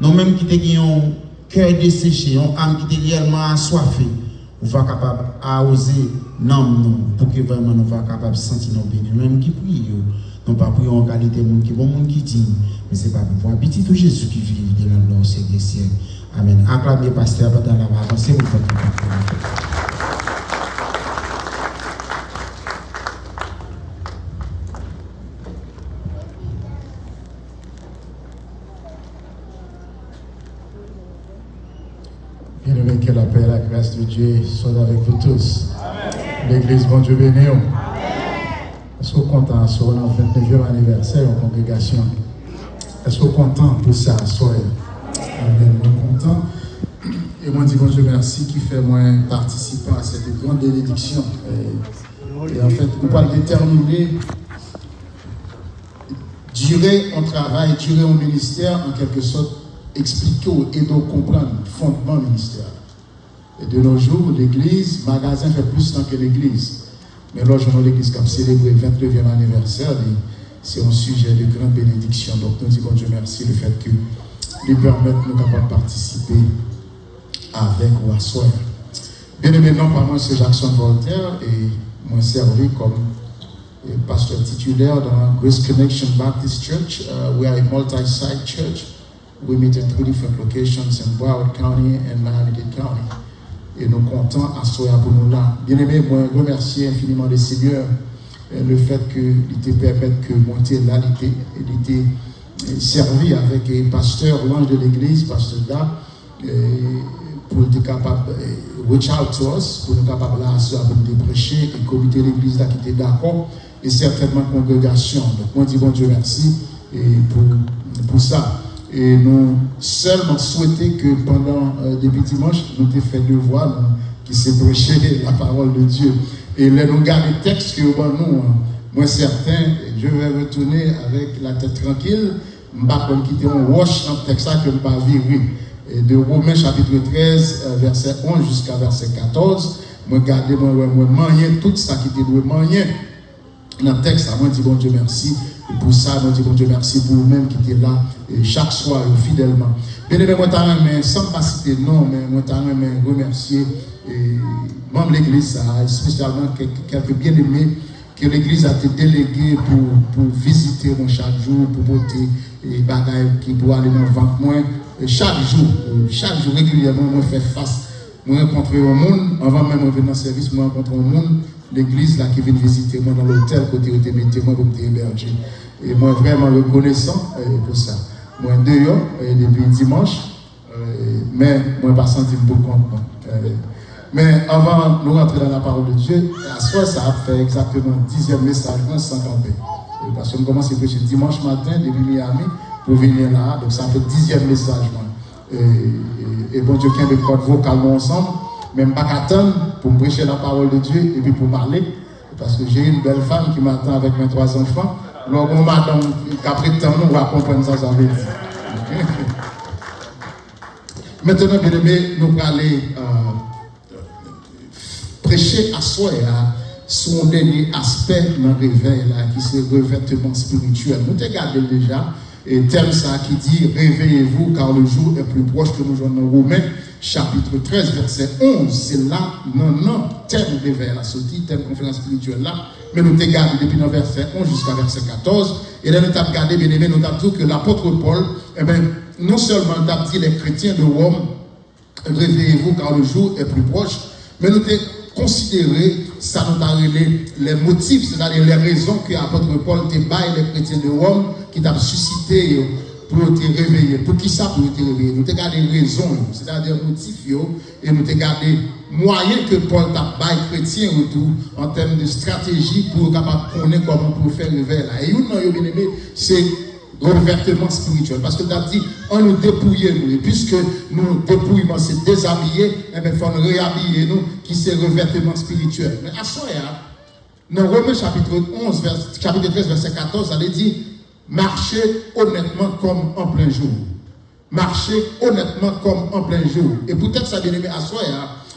Nous-mêmes qui avons un cœur desséché, une âme qui est réellement assoiffée, on va capable oser nous pour que vraiment nous va capable sentir nos bénis. Même qui prie, non pas prier en qualité de monde qui bon monde qui dit, mais c'est pas pour voir petit tout Jésus qui vit de la au siècle des siècles. Amen. Acclamez pasteur dans la main. C'est vous faites. Bien-aimés, que la paix et la grâce de Dieu soient avec vous tous. L'église, bon Dieu béni. Est-ce que vous êtes content sur le 29e anniversaire en congrégation? Est-ce que vous êtes content pour ça, soir? Amen, moi content. Et moi, dis bon Dieu merci qui fait moi participer à cette grande bénédiction. Et en fait, nous parlons déterminer, durer en travail, durer en ministère, en quelque sorte, expliquer et de comprendre le fondement ministère. Et de nos jours, l'église, magasin fait plus temps que l'église. Mais là, l'église qui a célébré le 29e anniversaire, c'est un sujet de grande bénédiction. Donc, nous disons Dieu merci le fait que nous permettre nous capables de participer avec ou à soi. Bien évidemment, par moi, c'est Jackson Voltaire et moi servi comme pasteur titulaire dans Grace Connection Baptist Church. We are a multi-site church. We meet in 3 different locations in Broward County and Miami-Dade County. Et nous comptons à soi pour nous là. Bien aimé, moi remercier infiniment le Seigneur le fait qu'il te permette que monter là, il était servi avec le pasteur, l'ange de l'église, pasteur Da, pour être capable de reach out to us, pour être capable de prêcher, et le comité de l'église là qui était d'accord, et certainement congrégation. Donc, moi, je dis bon Dieu merci pour ça. Et nous seulement souhaiter que pendant depuis dimanche, nous avons fait 2 voix qui s'est prêché la parole de Dieu. Et là, nous gardons le texte que nous, moi certain, je vais retourner avec la tête tranquille, je ne vais pas quitter un wash dans le texte que je ne vais pas vivre. De Romains chapitre 13, verset 11 jusqu'à verset 14, je vais garder tout ça qui était manier dans le texte. Moi, je dis bon Dieu merci. Et pour ça, nous disons bon Dieu merci pour vous-même qui êtes là chaque soir fidèlement. Bien aimé, moi, sans pas citer non, mais moi, je remercier membres de l'église, spécialement quelques bien-aimés que l'église a été déléguée pour visiter chaque jour, pour porter les bagages qui pour aller dans le ventre. Moi, chaque jour, régulièrement, moi, je fais face. Moi, rencontrer au monde, avant même de venir dans le service, moi, rencontrer au monde. L'église là qui vient visiter moi dans l'hôtel côté où tu mettez moi pour t'héberger. Et moi vraiment reconnaissant pour ça. Moi dehors depuis dimanche, mais moi pas senti beaucoup content. Mais avant de nous rentrer dans la parole de Dieu, à soi, ça a fait exactement 10e message sans camper. Parce qu'on commence à prêcher dimanche matin depuis Miami pour venir là. Donc ça fait 10e message. Et bon Dieu, qui a des cordes vocales ensemble, même pas qu'attendre pour prêcher la parole de Dieu et puis pour parler. Parce que j'ai une belle femme qui m'attend avec mes 3 enfants. Alors, on m'attend, qu'après le temps, on va comprendre ça veut dire. Maintenant, bien aimé, nous allons aller prêcher à soi son dernier aspect dans le réveil, là, qui c'est le revêtement spirituel. Nous regardons déjà, et thème ça qui dit réveillez-vous car le jour est plus proche que nous jouons dans Romains, chapitre 13, verset 11. C'est là, non, thème réveil la sortie, thème conférence spirituelle là. Mais nous regardons depuis le verset 11 jusqu'à verset 14. Et là, nous avons regardé, bien aimé, nous avons dit que l'apôtre Paul, eh bien, non seulement nous avons dit les chrétiens de Rome, réveillez-vous car le jour est plus proche, mais nous avons considéré, ça nous a les motifs, c'est-à-dire les raisons que l'apôtre Paul te baille les chrétiens de Rome, qui t'a suscité pour te réveiller. Pour qui ça pour te réveiller? Nous avons gardé raisons, c'est-à-dire motifs, et nous avons gardé moyens que Paul t'a baille chrétien autour en termes de stratégie pour capable connaître comment pour faire réveiller là. Et nous, bien aimé, c'est revêtement spirituel. Parce que tu as dit, on nous dépouille nous. Et puisque nous dépouillement, c'est déshabiller, eh bien, il faut nous réhabiller nous, qui c'est revêtement spirituel. Mais à soi, dans Romains chapitre 13, verset 14, ça dit, marchez honnêtement comme en plein jour. Marchez honnêtement comme en plein jour. Et peut-être ça bien aimé à soi,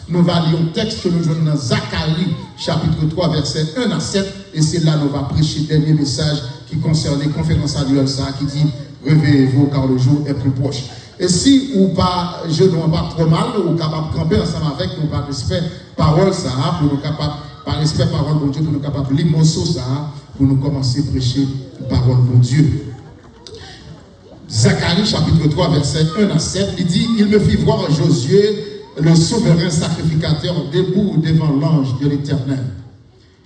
nous valions un texte que nous jouons dans Zacharie, chapitre 3, verset 1 à 7, et c'est là nous va prêcher le dernier message qui concerne les conférences annuelles, ça, qui dit réveillez-vous car le jour est plus proche. Et si ou pas, je ne vois pas trop mal, ou capable de camper ensemble avec nous par respect, parole, ça, pour nous capable, par respect, parole de Dieu, pour nous capable de lire morceau, ça, pour nous commencer à prêcher la parole de Dieu. Zacharie, chapitre 3, verset 1 à 7, il dit il me fit voir Josué, le souverain sacrificateur, debout devant l'ange de l'Éternel.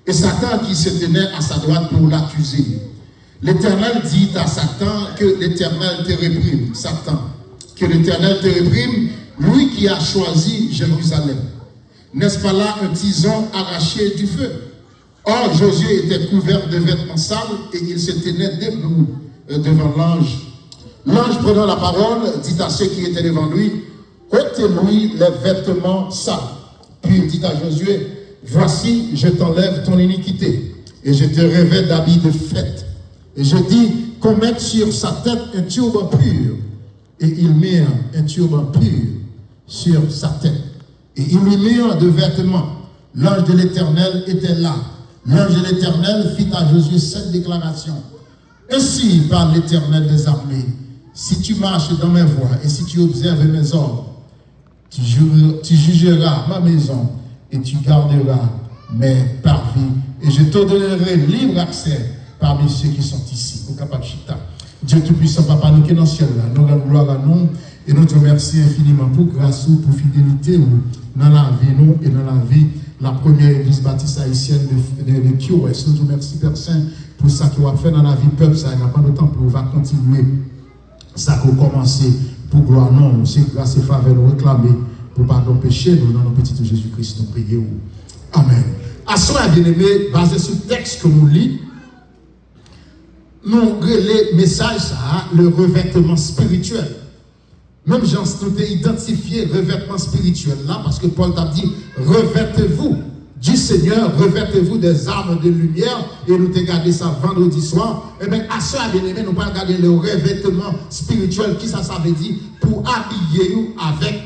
Et Satan qui se tenait à sa droite pour l'accuser. L'Éternel dit à Satan que l'Éternel te réprime. Satan, que l'Éternel te réprime, lui qui a choisi Jérusalem. N'est-ce pas là un tison arraché du feu? Or, Josué était couvert de vêtements sales et il se tenait debout devant l'ange. L'ange prenant la parole dit à ceux qui étaient devant lui, ôtez-lui les vêtements sales. Puis il dit à Josué, voici, je t'enlève ton iniquité et je te revêt d'habits de fête. Et je dis qu'on mette sur sa tête un turban pur. Et ils mirent un turban pur sur sa tête. Et ils lui mirent de vêtements. L'ange de l'Éternel était là. L'ange de l'Éternel fit à Josué cette déclaration. Ainsi parle l'Éternel des armées. Si tu marches dans mes voies et si tu observes mes ordres, tu jugeras ma maison et tu garderas mes parvis. Et je te donnerai libre accès parmi ceux qui sont ici. Au Kapachita. Dieu Tout-Puissant, Papa, nous qui sommes dans le ciel, là, nous rendons gloire à nous et nous te remercions infiniment pour grâce ou pour fidélité dans la vie, nous et dans la vie, la première église baptiste haïtienne de QS. Nous te remercions, Père Saint, pour ça que vous avez fait dans la vie peuple, ça n'a pas de temps pour va continuer. Ça qu'on commence pour gloire, non, c'est grâce et faveur nous réclamer pour pardon péché, nous dans nos petits Jésus-Christ, nous prions. Amen. À soi, bien aimé, basé sur le texte que nous lisons, nous relais message ça, le revêtement spirituel. Même Jean nous identifié revêtement spirituel là, parce que Paul t'a dit revêtez-vous du Seigneur, revêtez-vous des armes de lumière, et nous t'ai gardé ça vendredi soir. Et bien, à ça, bien aimé, nous pas regarder le revêtement spirituel, qui ça veut dire, pour habiller nous avec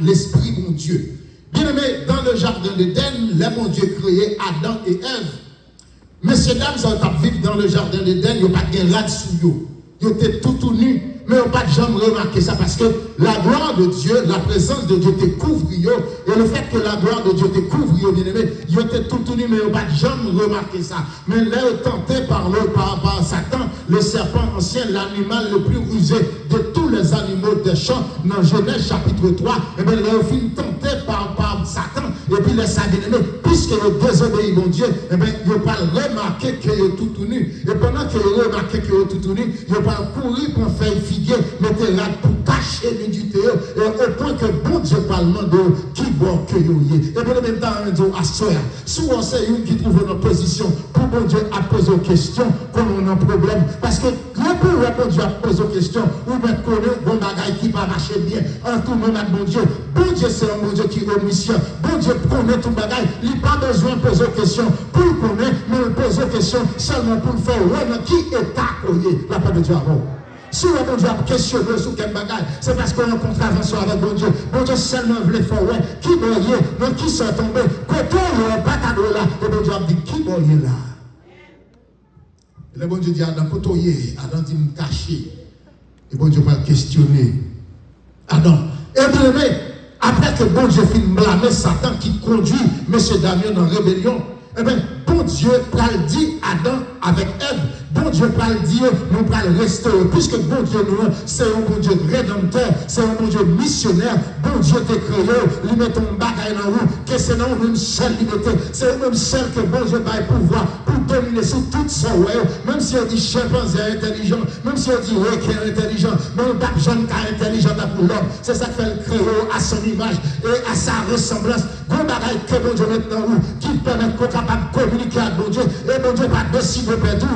l'esprit de mon Dieu. Bien aimé, dans le jardin d'Éden, les mon Dieu créé Adam et Ève. Messieurs, dames, ils ont vécu dans le jardin d'Éden, ils n'ont pas de rad sous eux. Ils étaient tout nus, mais ils n'ont pas jamais remarqué ça parce que la gloire de Dieu, la présence de Dieu te couvre, et le fait que la gloire de Dieu te couvre, bien aimé, ils étaient tout nus, mais ils n'ont pas jamais remarqué ça. Mais là, tenté par Satan, le serpent ancien, l'animal le plus rusé de tous les animaux des champs, dans Genèse chapitre 3, et bien, là, ils sont tentés par Satan, et puis les bien-aimés, puisque le désobéit mon Dieu, et bien, ils n'ont pas remarqué qu'ils sont tout nus. Et pendant qu'ils ont remarqué qu'ils sont tout nus, ils n'ont pas couru pour faire figuer, mais t'es là pour cacher méditer, et au point que bon Dieu parle de qui bon que yo y. Et puis en même temps, on dit à soi, souvent c'est une qui trouve une position pour bon Dieu à poser aux questions, comme on a un problème. Parce que le pour bon Dieu à poser aux questions, ou même connaître bon bagaille qui va marcher bien, en tout le monde avec bon Dieu. Bon Dieu, c'est un bon Dieu qui est omniscient. Bon Dieu connaît tout bagaille. Il n'a pas besoin de poser aux questions pour le connaître, mais il pose aux questions seulement pour le faire. Ouais, qui est accoyer la paix de Dieu avant. Si le bon Dieu a questionné sur quel bagage, c'est parce qu'on a une contravention avec bon Dieu. Bon Dieu seulement voulait faire, ouais, qui boyait, mais qui s'est tombé. Côté, il n'y a pas de là. Et bon Dieu a dit, qui boyait là? Et le bon Dieu dit, Adam, côté, Adam dit, me cacher. Et bon Dieu va le questionner. Adam. Et bien, après que bon Dieu finit blâmer Satan qui conduit M. Damien en rébellion, eh bien, bon Dieu va le dire Adam avec Ève. Bon Dieu va le dire, nous va le restaurer. Puisque bon Dieu, nous, c'est un bon Dieu rédempteur, c'est un bon Dieu missionnaire. Bon Dieu t'a créé, lui met ton bagaille dans vous, que c'est non une seule liberté. C'est le même seul que bon Dieu va pouvoir pour dominer sur toute sa way. Même si on dit chimpanzé intelligent, même si on dit requin intelligent, même pas jeune car intelligent pour l'homme. C'est ça qui fait le créer à son image et à sa ressemblance. Bon bagaille que bon Dieu met dans vous, qui permet qu'on soit capable de communiquer avec bon Dieu. Et bon Dieu va décider de perdre.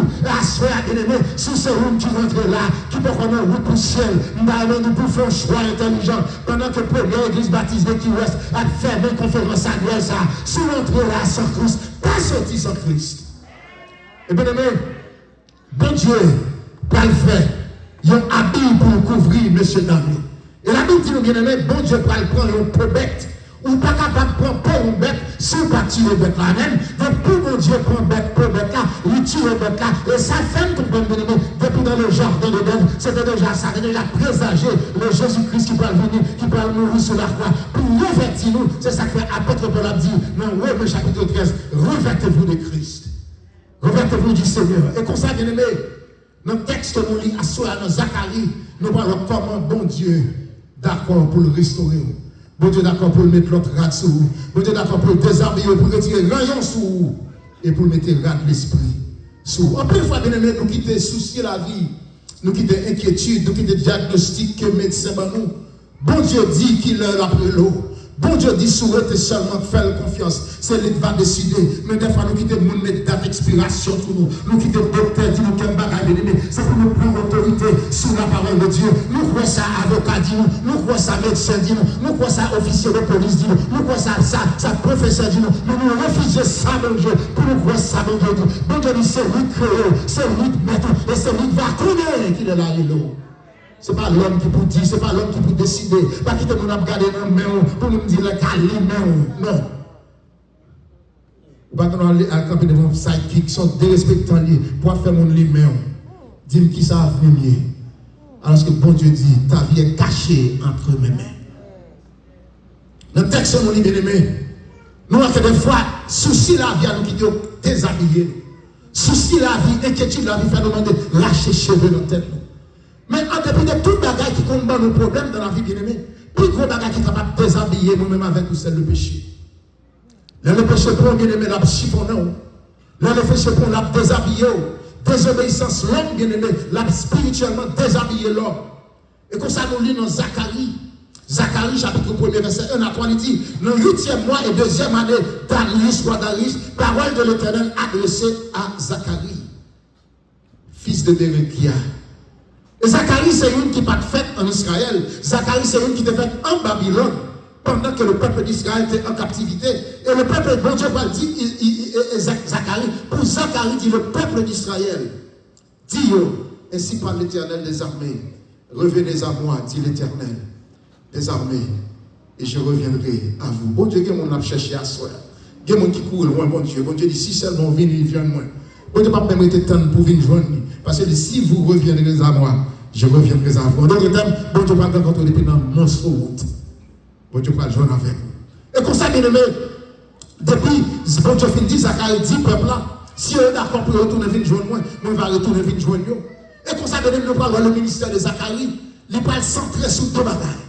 Frère bien-aimé, si c'est vous qui rentrez là, qui peut prendre une route pour le ciel, nous pour faire un choix intelligent, pendant que la première église baptisée qui reste a fait une conférence annuelle, ça, si vous rentrez là sans Christ, pas sorti sans Christ. Et bien aimé, bon Dieu, pas le faire, il y a un habit pour couvrir monsieur Damien. Et la Bible dit, bien aimé, bon Dieu, pas le prendre un peu bête. Ou pas capable de prendre pour une bête sans pas tirer bête là même. Donc pour mon Dieu prendre bête pour bête là, il tire bête là. Et ça fait comprendre bien aimé, depuis dans le jardin de Dève, c'était déjà ça, c'était déjà présagé le Jésus-Christ qui va venir, qui va mourir sur la croix. Pour revêtir nous, c'est ça que fait apôtre Paul a dit dans Romains chapitre 13, revêtez-vous de Christ. Revêtez-vous du Seigneur. Et comme ça, bien aimé, dans le texte que nous lisons à soi, dans Zacharie, nous parlons comment bon Dieu d'accord pour le restaurer. Bon Dieu d'accord pour mettre l'autre rade sur vous. Bon Dieu d'accord pour le désarmer, pour retirer rayon sur vous. Et pour mettre rade l'esprit sur vous. En plus, fois, bien aimé, nous quitter soucier la vie. Nous quitter inquiétude, nous quitter diagnostic que médecin ban nous. Bon Dieu dit qu'il est après l'eau. Bon Dieu dit souhaitez seulement faire confiance. C'est lui qui va décider. Mais des fois, nous quittons nous mettre date d'expiration pour nous. Nous quittons le docteur, dit nous qu'un bagage bien-aimé. C'est pour nous prendre autorité sur la parole de Dieu. Nous croyons ça avocat, dit nous. Nous croyons ça médecin, dit nous. Nous croyons ça officier de police, dit nous. Nous croyons ça professeur, dit nous. Mais nous refusons ça, mon Dieu. Pour nous croire ça, mon Dieu. Bon Dieu dit c'est lui qui crée, c'est lui qui met, et c'est lui qui va connaître qu'il est là et l'eau. Ce n'est pas l'homme qui peut dire, ce n'est pas l'homme qui peut décider. Pas quitter mon abgade dans le main pour nous dire le calme, non. Ou pas qu'on aller à camper devant psychique, qui sont dérespectants pour faire mon lit main. Dis-moi qui ça a venir. Alors que bon Dieu dit, ta vie est cachée entre mes mains. Dans le texte, mon bien aimé, nous avons des fois, souci la vie à nous quitter déshabiller. Souci la vie, inquiétude la vie, fait nous demander lâcher cheveux dans la tête. Mais en dépit de tout bagage qui combat nos problèmes dans la vie bien-aimée, plus gros bagage qui est capable de déshabiller nous-mêmes avec nous, c'est le péché. Le péché pour bien-aimé, l'a chiffonné. Le péché pour l'a déshabillé. Désobéissance, l'homme bien-aimé, l'a spirituellement déshabillé l'homme. Et comme ça, nous lisons dans Zacharie. Zacharie, chapitre 1er, verset 1 à 3, il dit, le 8e mois et 2e année d'Arius, roi d'Arius, parole de l'Éternel adressée à Zacharie, fils de Béréchia. Et Zacharie, c'est une qui n'a pas fait en Israël. Zacharie, c'est une qui était faite en Babylone pendant que le peuple d'Israël était en captivité. Et le peuple, bon Dieu va dire, Zacharie, pour Zacharie, dit le peuple d'Israël, dit, ainsi parle l'Éternel des armées, revenez à moi, dit l'Éternel des armées, et je reviendrai à vous. Bon Dieu, on a cherché à soi. Il y a des gens qui courent loin, bon Dieu. Bon Dieu dit, si seulement vient, il vient de moi. Bon Dieu, pas permettre de temps pour venir joindre. Parce que si vous reviendrez à moi, je reviendrai à vous. En d'autres termes, bon Dieu va rencontrer depuis dans mon route. Bon Dieu va joindre avec vous. Et comme ça, bien aimé, depuis, bon Dieu finit, Zacharie dit, peuple là, si vous êtes d'accord pour retourner venir joindre moi, moi je vais retourner venir joindre vous. Et comme ça, bien aimé, nous parlons le ministère de Zacharie, il va centrer sur deux bagages.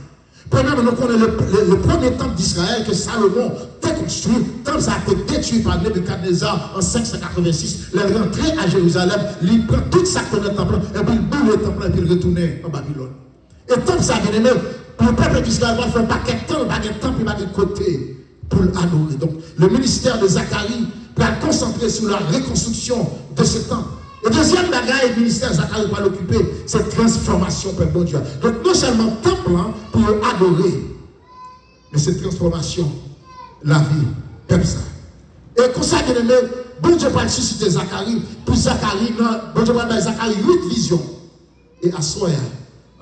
Premièrement, nous connaissons le premier temple d'Israël que Salomon a construit. Le temple a été détruit par Nebuchadnezzar en 586. Il est rentré à Jérusalem, il prend tout ça dans le temple, et puis il boule le temple, et puis il retourne en Babylone. Et tant ça, bien aimé, le peuple d'Israël va faire un paquet de temps, paquet de temps, puis paquet de côté pour l'adorer. Donc, le ministère de Zacharie va concentrer sur la reconstruction de ce temps. Le deuxième bagage, le ministère de Zacharie va l'occuper, c'est transformation, Père bon Dieu. Donc, non seulement temple pour adorer, mais cette transformation, la vie, comme ça. Et comme ça, bien aimé, bon Dieu va susciter Zacharie, puis Zacharie, bon Dieu va donner Zacharie 8 visions. Et à soi,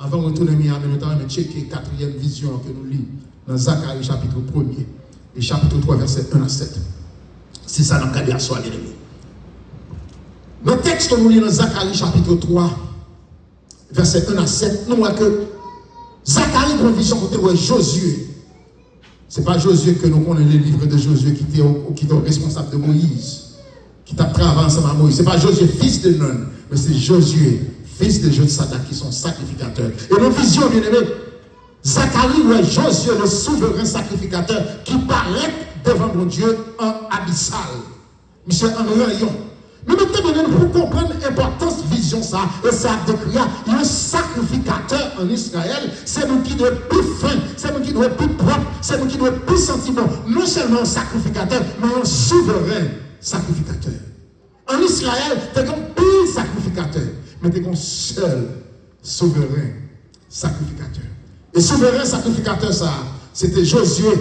avant de retourner à Miami, nous allons checker la 4e vision que nous lisons dans Zacharie chapitre 1er et chapitre 3, verset 1 à 7. C'est ça dans le cas de la soirée, bien aimé. Dans le texte que nous lisons dans Zacharie chapitre 3, verset 1 à 7, nous voyons que Zacharie a une vision côté de Josué. Ce n'est pas Josué que nous connaissons les livres de Josué qui était responsable de Moïse, qui t'a travaillé ensemble à Moïse. Ce n'est pas Josué, fils de Nun, mais c'est Josué, fils de Josadak, qui sont sacrificateurs. Et nos visions, bien aimés, Zacharie ou Josué, le souverain sacrificateur, qui paraît devant mon Dieu en abyssal. Monsieur en rayon. Mais maintenant, pour comprendre l'importance de vision, ça, et ça décrit un sacrificateur en Israël, c'est nous qui doit être plus fin, c'est nous qui doit être plus propre, c'est nous qui doit être plus sentiment. Non seulement un sacrificateur, mais un souverain sacrificateur. En Israël, tu es comme plus sacrificateur, mais tu es comme seul souverain sacrificateur. Et souverain sacrificateur, ça, c'était Josué.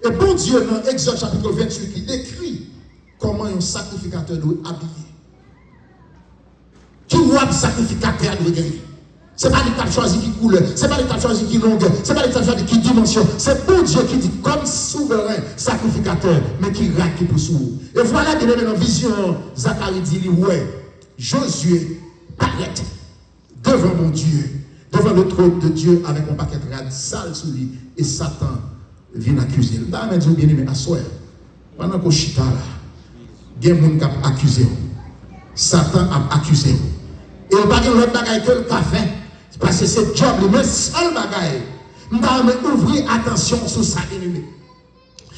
Et bon Dieu, dans Exode chapitre 28, il décrit comment un sacrificateur doit habiller. Qui doit sacrificateur doit gagner. Ce n'est pas l'état choisi qui couleur, ce n'est pas l'état choisi qui longueur, ce n'est pas l'état choisi qui dimension. C'est bon Dieu qui dit comme souverain sacrificateur, mais qui raque pour sous. Et voilà que dans la vision, Zacharie dit, ouais, Josué paraît devant mon Dieu, devant le trône de Dieu avec un paquet de sale sous lui, et Satan vient accuser. Là, Dieu bien aimé, à soi, pendant qu'on chita là, il y a des gens qui ont accusé. Satan a accusé. Et il n'y a pas de l'autre bagaille que le café. Parce que c'est job, le seul bagaille. Nous devons ouvrir attention sur ça, ennemi.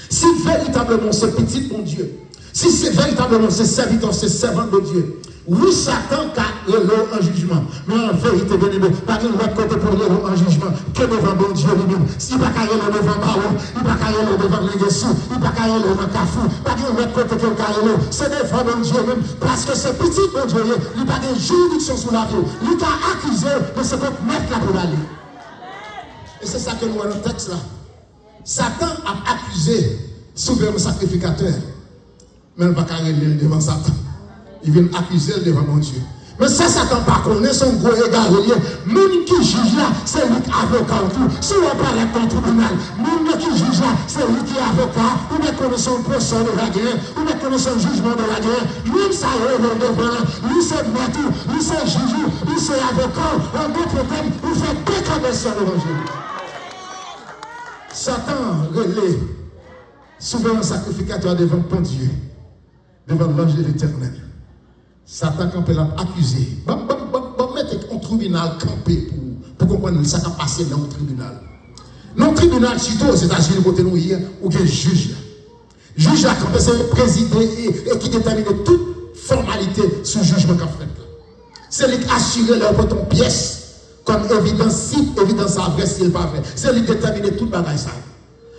Si véritablement c'est petit mon Dieu, si c'est véritablement c'est serviteur, c'est servant de Dieu, oui, Satan a l'eau en jugement. Mais en vérité, bien aimé, pas de l'autre côté pour l'eau en jugement que devant bon Dieu lui-même. S'il n'y a pas l'eau devant Baron, il n'y a pas l'eau devant l'Église, il n'y a pas l'eau devant Kafou, pas de l'autre côté que l'eau. C'est devant bon Dieu même. Parce que c'est petit bon Dieu, il n'y a pas de juridiction sur la vie. Il t'a accusé, mais c'est contre mettre la pour aller. Et c'est ça que nous voyons dans le texte là. Satan a accusé souverain sacrificateur. Mais il n'y a pas l'eau devant Satan. Il vient accuser devant mon Dieu. Mais ça, Satan par contre, son gros égard relié. Moun qui juge là, c'est lui qui est avocat. Si on parle dans le tribunal, moun qui juge là, c'est lui qui est avocat. Ou bien connaît son procès de la guerre, ou bien connaît son jugement de la guerre. Lui, ça est devant. Lui, c'est maître, lui, c'est juge, lui, c'est avocat. En d'autres termes, il fait déclaration devant Dieu. Satan relève souverain sacrificateur devant ton Dieu, devant l'ange de l'Éternel. Satan campé l'a accusé. Mettez un tribunal campé pour comprendre ce qui a passé dans le tribunal. Dans le tribunal, surtout aux États-Unis, côté nous hier, où il y a un juge là. Juge là, campé, c'est le président et qui détermine toute formalité sur le jugement qu'a fait. C'est lui qui assure leur bouton pièce comme évidence, si évidence vraie, si elle pas vrai. C'est lui qui détermine toute bagaille ça.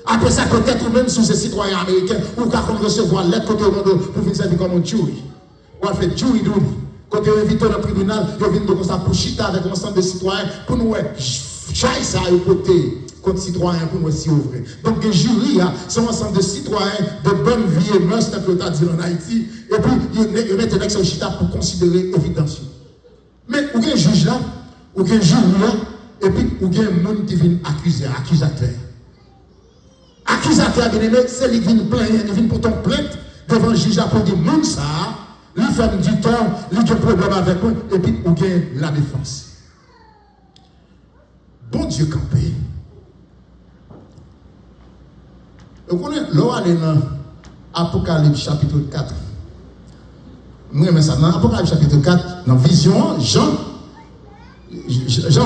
Après ça, peut-être même sous ces citoyens américains, ou qu'on recevoir l'aide côté au monde pour venir servir comme un jury. On fait jury duty. Quand on invite dans le tribunal, on vient de ça pour chita avec l'ensemble des citoyens pour nous changer ça à côté contre citoyens pour nous si ouvrir. Donc le jury, c'est un ensemble de citoyens de bonne vie et mœurs, que l'État dit en Haïti, et puis ils mettent un chita pour considérer évidence. Mais où est un juge là, où est un jury là, et puis où est un monde qui vient accuser, accusateur. Accusateur, bien aimé, c'est lui qui vient plaindre, il vient pour ton plainte devant le juge pour dire, monde ça, lui fait du tort, lui a un problème avec moi, et puis on gagne la défense. Bon Dieu campé. Vous connaissez, là, on est dans Apocalypse chapitre 4. Nous aimons ça. Dans Apocalypse chapitre 4, dans Vision, Jean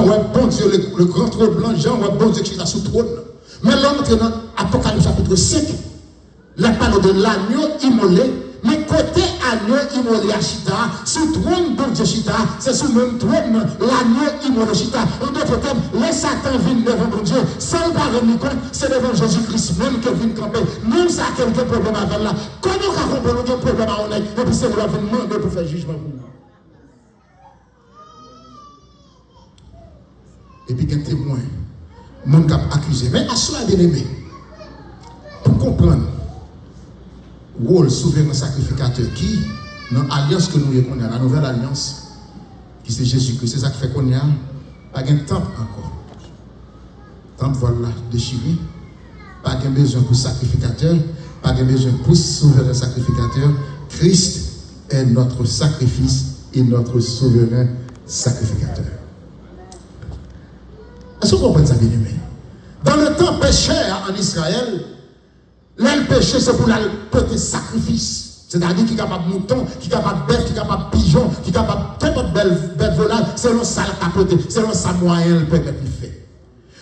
voit bon Dieu, le grand trône blanc, Jean voit bon Dieu qui est là sous le trône. Mais l'homme qui est dans Apocalypse chapitre 5, la parole de l'agneau immolé, mais quoi porter agneau immolé à Chita, sous trône bon Dieu Chita, c'est sous même trône l'agneau immolé Chita. En d'autres termes, les Satan viennent devant mon Dieu, sans pas rendre compte, c'est devant Jésus-Christ même que vient camper. Même ça, quelqu'un problème avec là. Comment on comprend qu'il y a un problème à on est, et puis c'est là qu'on demande pour faire jugement pour nous. Et puis, un témoin, mon cap accusé. Mais à cela, bien aimé, pour comprendre le rôle souverain sacrificateur qui, dans l'alliance que nous avons, la nouvelle alliance, qui c'est Jésus-Christ, c'est ça qui fait qu'on y a, pas de temple encore. Temple, voilà, déchiré, pas de besoin pour sacrificateur, pas de besoin pour souverain sacrificateur. Christ est notre sacrifice et notre souverain sacrificateur. Est-ce que vous comprenez ça, bien aimé? Dans le temps pécheur en Israël, l'un péché, c'est pour la porter sacrifice. C'est-à-dire qu'il est capable de mouton, qu'il est capable de bête, qu'il est capable de pigeon, qu'il est capable de toute bête volaille, selon ça la capote, selon sa moyen, le peuple qui fait.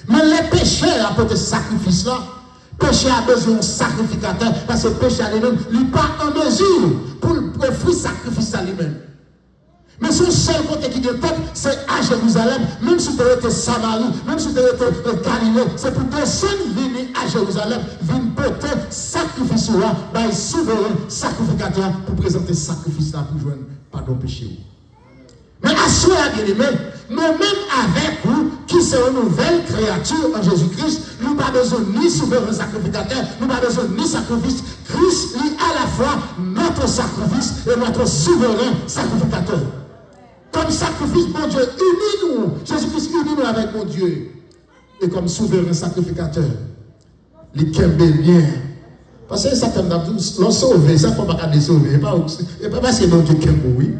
Mais les pécheurs à porter sacrifice là, péché a besoin d'un sacrificateur, parce que le péché à lui-même, il n'est pas en mesure pour offrir sacrifice à lui-même. Mais son seul côté qui est peuple, c'est à Jérusalem, même si tu étais Samarie, même si tu étais Galilée, c'est pour personne venir à Jérusalem, venir porter sacrifice là, by souverain sacrificateur pour présenter sacrifice là pour joindre pardon péché. Mais à ce moment-là, bien aimé, nous-mêmes avec vous, qui sommes une nouvelle créature en Jésus-Christ, nous n'avons pas besoin ni souverain sacrificateur, nous n'avons pas besoin ni sacrifice. Christ est à la fois notre sacrifice et notre souverain sacrificateur. Comme sacrifice, mon Dieu, unis-nous. Jésus-Christ, unis-nous avec mon Dieu. Et comme souverain sacrificateur, les kembe bien. Parce que ça, comme l'on sauve, ça ne faut pas les sauver. Et pas parce que mon Dieu kembe, oui.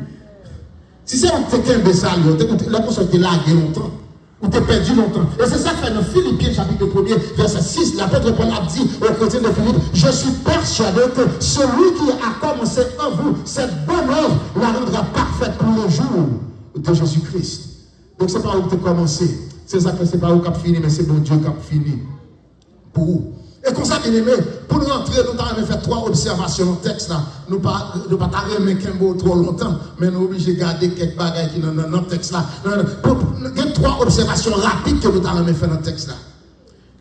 Si c'est un kembe ça, la personne est larguée longtemps. Ou t'es perdu longtemps. Et c'est ça que fait dans Philippiens chapitre 1er, verset 6, l'apôtre Paul a dit aux chrétiens de Philippe, je suis persuadé que celui qui a commencé en vous cette bonne œuvre la rendra parfaite pour le jour de Jésus-Christ. Donc c'est pas où tu as commencé. C'est ça que c'est pas où tu as fini, mais c'est bon Dieu qui a fini. Pour vous. Et comme ça, bien aimé, pour nous entrer, nous avons fait 3 observations dans le texte là. Nous ne pouvons pas remettre un mot trop longtemps, mais nous sommes obligés de garder quelques bagages qui sont dans le texte là. Il y a 3 observations rapides que nous avons fait dans le texte là.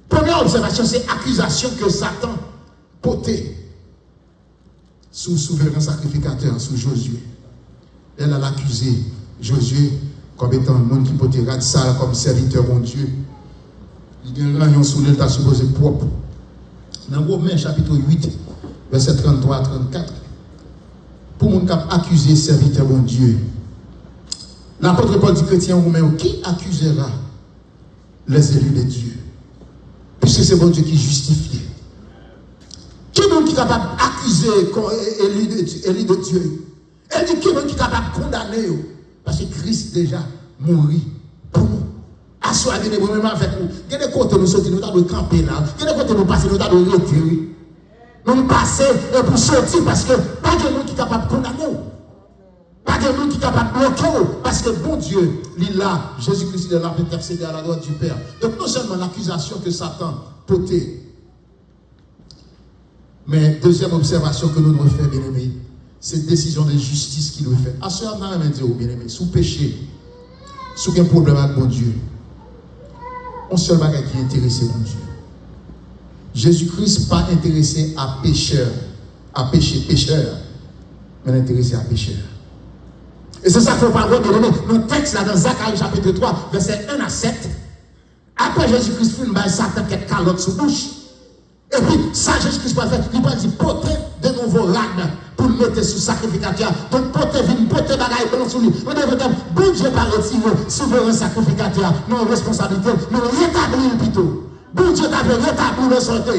Première observation, c'est l'accusation que Satan portait sous souverain sacrificateur, sous Josué. Elle a accusé Josué comme étant un monde qui portait ça comme serviteur bon Dieu. Il y a un rayon sous l'état supposé propre. Dans Romains chapitre 8, verset 33 à 34, pour mon cap accuser serviteur bon Dieu. L'apôtre Paul dit chrétien romain, qui accusera les élus de Dieu? Puisque c'est bon Dieu qui justifie. Qui est capable d'accuser les élus de Dieu? Elle dit qui est capable de condamner? Parce que Christ déjà mourit pour nous. Assoyez des problèmes avec nous. Il y a des côtés nous sortir, nous avons camper là. Il y a des côtés nous passer, nous avons retirer. Nous passer pour sortir parce que pas de monde qui est capable de condamner. Pas de monde qui est capable de bloquer. Parce que bon Dieu, il est là. Jésus-Christ est là pour intercéder à la droite du Père. Donc non seulement l'accusation que Satan portait, mais deuxième observation que nous devons faire, bien aimé, c'est une décision de justice qu'il doit faire. À ce moment-là, bien aimé, sous péché, sous un problème avec mon Dieu. On seul bagage qui est intéressé mon Dieu. Jésus-Christ pas intéressé à pécheur, à pécheur, mais intéressé à pécheur. Et c'est ça qu'il faut pas voir, bien aimé. Dans le texte là, dans Zacharie chapitre 3, verset 1 à 7, après Jésus-Christ fait une Satan qui est calotte sous bouche. Et puis, ça, Jésus-Christ va faire, il va dire, porter de nouveaux ragnes pour le mettre sous sacrificateur. Donc, porter vine, porter bagaille blanc sous lui. On devrait dire, bon Dieu pas retiré, souverain sacrificateur, non responsabilité, mais rétablir plutôt. Bon Dieu t'avait rétabli le santé.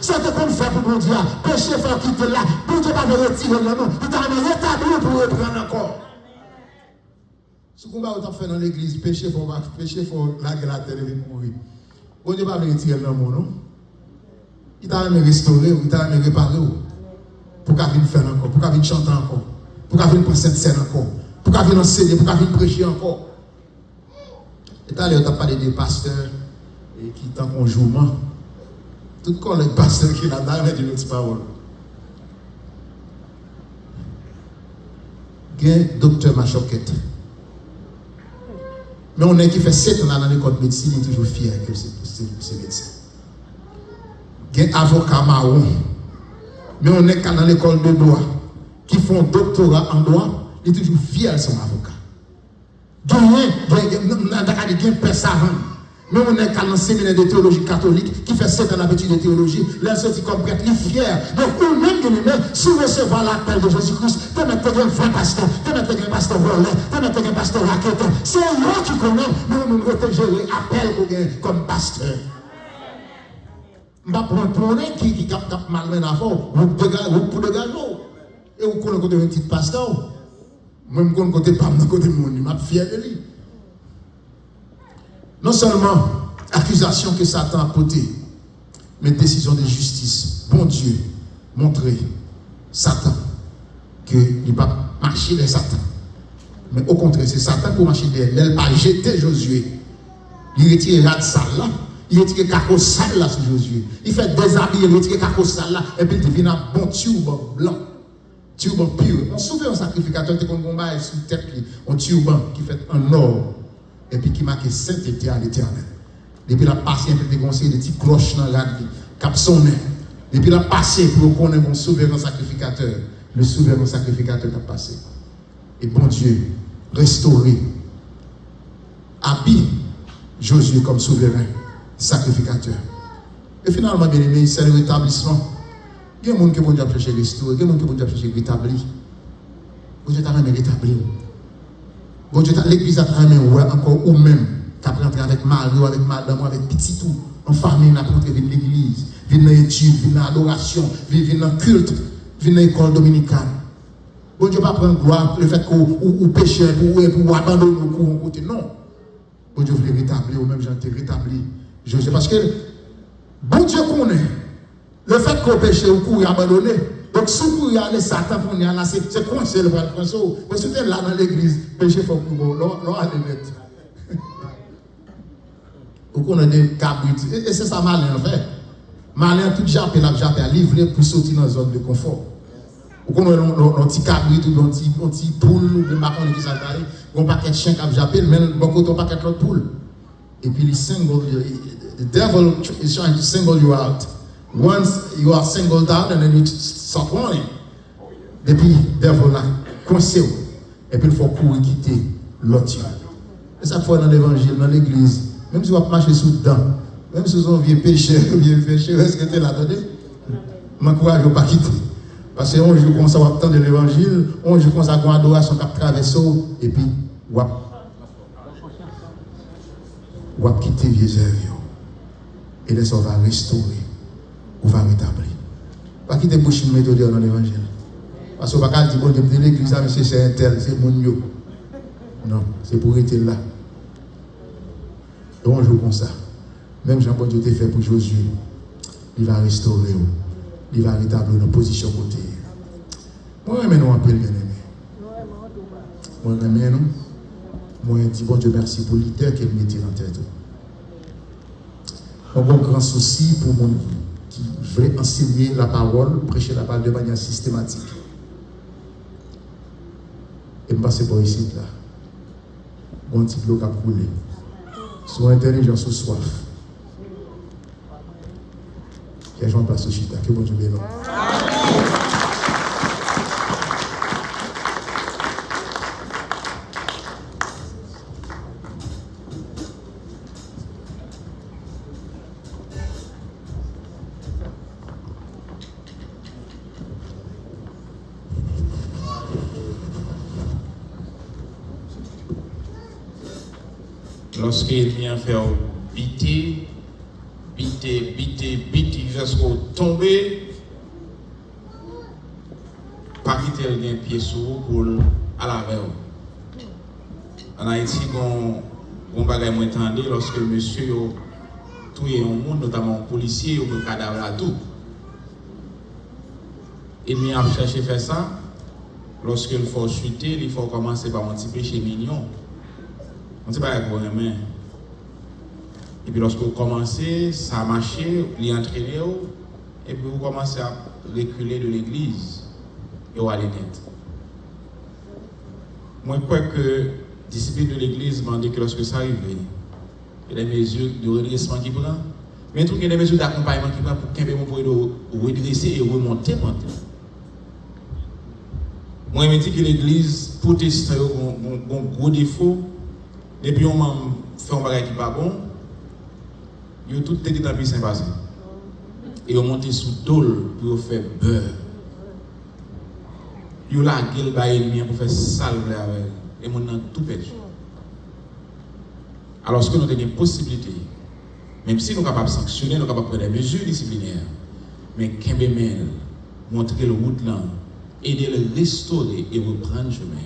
Santé qu'on fait pour bon Dieu. Péché faut quitter là. Bon Dieu t'avait retiré le nom. Il t'avait rétabli pour reprendre encore. Ce qu'on va faire dans l'église, péché faut la terre et mourir. Bon Dieu pas retirer le nom, non? Il t'a même restauré, il t'a même réparé. Pour qu'il vienne faire encore, pour qu'il vienne chanter encore, pour qu'il vienne prendre cette scène encore, pour qu'il vienne enseigner, pour qu'il vienne prêcher encore. Et tout à l'heure, tu as parlé des pasteurs qui sont en conjourement. Tout le les pasteurs qui sont là, mais d'une autre parole. il y a un docteur Machoquette. Mais on est qui fait 7 ans dans l'école de médecine, il est toujours fier que c'est médecin. Il y a un avocat marron. Mais on est dans l'école de droit, qui font doctorat en droit, il est toujours fier de son avocat. Il y a un père savant. Mais on est dans le séminaire de théologie catholique qui fait 7 ans d'habitude de théologie, là, sorti comme prêtre, il est fier. Donc, vous-même, si vous recevez l'appel de Jésus-Christ, vous mettez un vrai pasteur, vous mettez un pasteur volé, vous mettez un pasteur raquette. C'est eux qui connaissent, nous nous protégeons l'appel comme pasteur. Je vais prendre un qui capte mal à fond, vous pour le gazon. Et vous connaissez un petit pasteur. Même quand côté pas de côté mon, je suis fier de lui. Non seulement accusation que Satan a portée, mais décision de justice. Bon Dieu, montrer Satan qu'il ne va pas marcher les Satan. Mais au contraire, c'est Satan pour marcher derrière. Il va jeter Josué. Il retire la salle là. Il retire Kako sale là sur Josué. Il fait déshabiller, il retire Kako sale là. Et puis il devient un bon turban blanc. Turban pur. On se souvient un sacrificateur qui a un combat sous tête, un turban qui fait en or. Et puis qui marque sainteté à l'éternel. Depuis la passé, un peu de conseil, des petits cloches dans la vie, cap sonné. Depuis la passé, pour qu'on ait mon souverain sacrificateur, le souverain sacrificateur qui a passé. Et bon Dieu, restaurer, habille Josué comme souverain sacrificateur. Et finalement, bien aimé, c'est le rétablissement. Il y a des gens qui vont chercher restaurer, il y a des gens qui vont chercher rétablir. Bon Dieu t'a même rétabli. Bon Dieu, l'église a travaillé encore ou même, qui a rentré avec Mario, avec madame, avec petit tout, en famille, on a rentré dans l'église, vient dans l'étude, vient dans l'adoration, vient dans le culte, vient dans l'école dominicale. Bon Dieu, pas prendre gloire le fait qu'on péche pour abandonner le cours en côté. Non. Bon Dieu voulait rétablir, ou même j'ai été rétabli. Parce que, bon Dieu connaît, le fait qu'on péche au cours et abandonné. Donc, si vous regardez Satan, c'est coincé le bras de François. Parce que là dans l'église, péché faut que vous non, allez net. Vous connaissez des cabrites. Et c'est ça, malin, en fait. Malin, tout jappé à livrer pour sortir dans une zone de confort. Vous connaissez un petit cabrit ou un petit poule, ou un marron qui s'attaque, ou un paquet de chien qui a jappé, mais un paquet de poule. Et puis, the devil is trying to single you out. Once you are singled out and then you start running. Depuis, le devil là, coincé. Et puis il faut courir quitter l'autre. Et ça fois dans l'évangile, dans l'église, même si vous marchez sous dedans, même si vous avez un vieux péché, est-ce que tu es là dedans? Je m'encourage à ne pas quitter. Parce que on joue comme ça, on attend de l'évangile, on joue comme ça, on adoration qui traverse, et puis, on va quitter les œuvres. Et là, ça va restaurer. On va rétablir. Pas quitter bouche de méthode dans l'évangile. Parce qu'on ne va pas dire, bon, de l'église, c'est un tel, c'est mon mieux. Non, c'est pour être là. Et on joue comme ça. Même Jean-Paul Dieu fait pour Josué. Il va restaurer. Il va rétablir nos positions côté. Moi, je nous appelle bien aimé. Moi, je nous. Moi, je dis, bon Dieu, merci pour l'idée qu'il mettait en tête. Un bon grand souci pour mon qui veut enseigner la parole, prêcher la parole de manière systématique. Et je passe par ici, là. Bon petit bloc à couler. Soit intelligent, soit soif. Et je passe au chita. Que bon Dieu bénisse. Lorsqu'il vient faire biter jusqu'au tomber, pas quitter le pied sous pour à la veille. En Haïti, on va entendre lorsque monsieur tué un monde, notamment un policier ou un cadavre à tout. Il vient chercher faire ça. Lorsqu'il faut chuter, il faut commencer par un petit péché mignon. On ne sait pas pour aimer. Et puis lorsque vous commencez, ça a marché, vous entraînez, et puis vous commencez à reculer de l'église et vous allez net. Moi, je crois que la discipline de l'Église m'a dit que lorsque ça arrive, il y a des mesures de redressement qui prend. Mais il y a des mesures d'accompagnement qui prend pour qu'un peu pour redresser et remonter maintenant. Moi, je me dis que l'Église protestante a un gros défaut. Depuis on m'a fait un bagage qui n'est pas bon, ils ont tout été dans le pays passé. Et on monté sous tôle pour faire beurre. Ils ont la gueule pour faire salve avec elle. Et on a tout perdu. Alors, ce que nous avons des possibilités, même si nous sommes capables de sanctionner, nous sommes capables de prendre des mesures disciplinaires, mais Kembemel, montrer le route là, aider le restaurer et reprendre le chemin.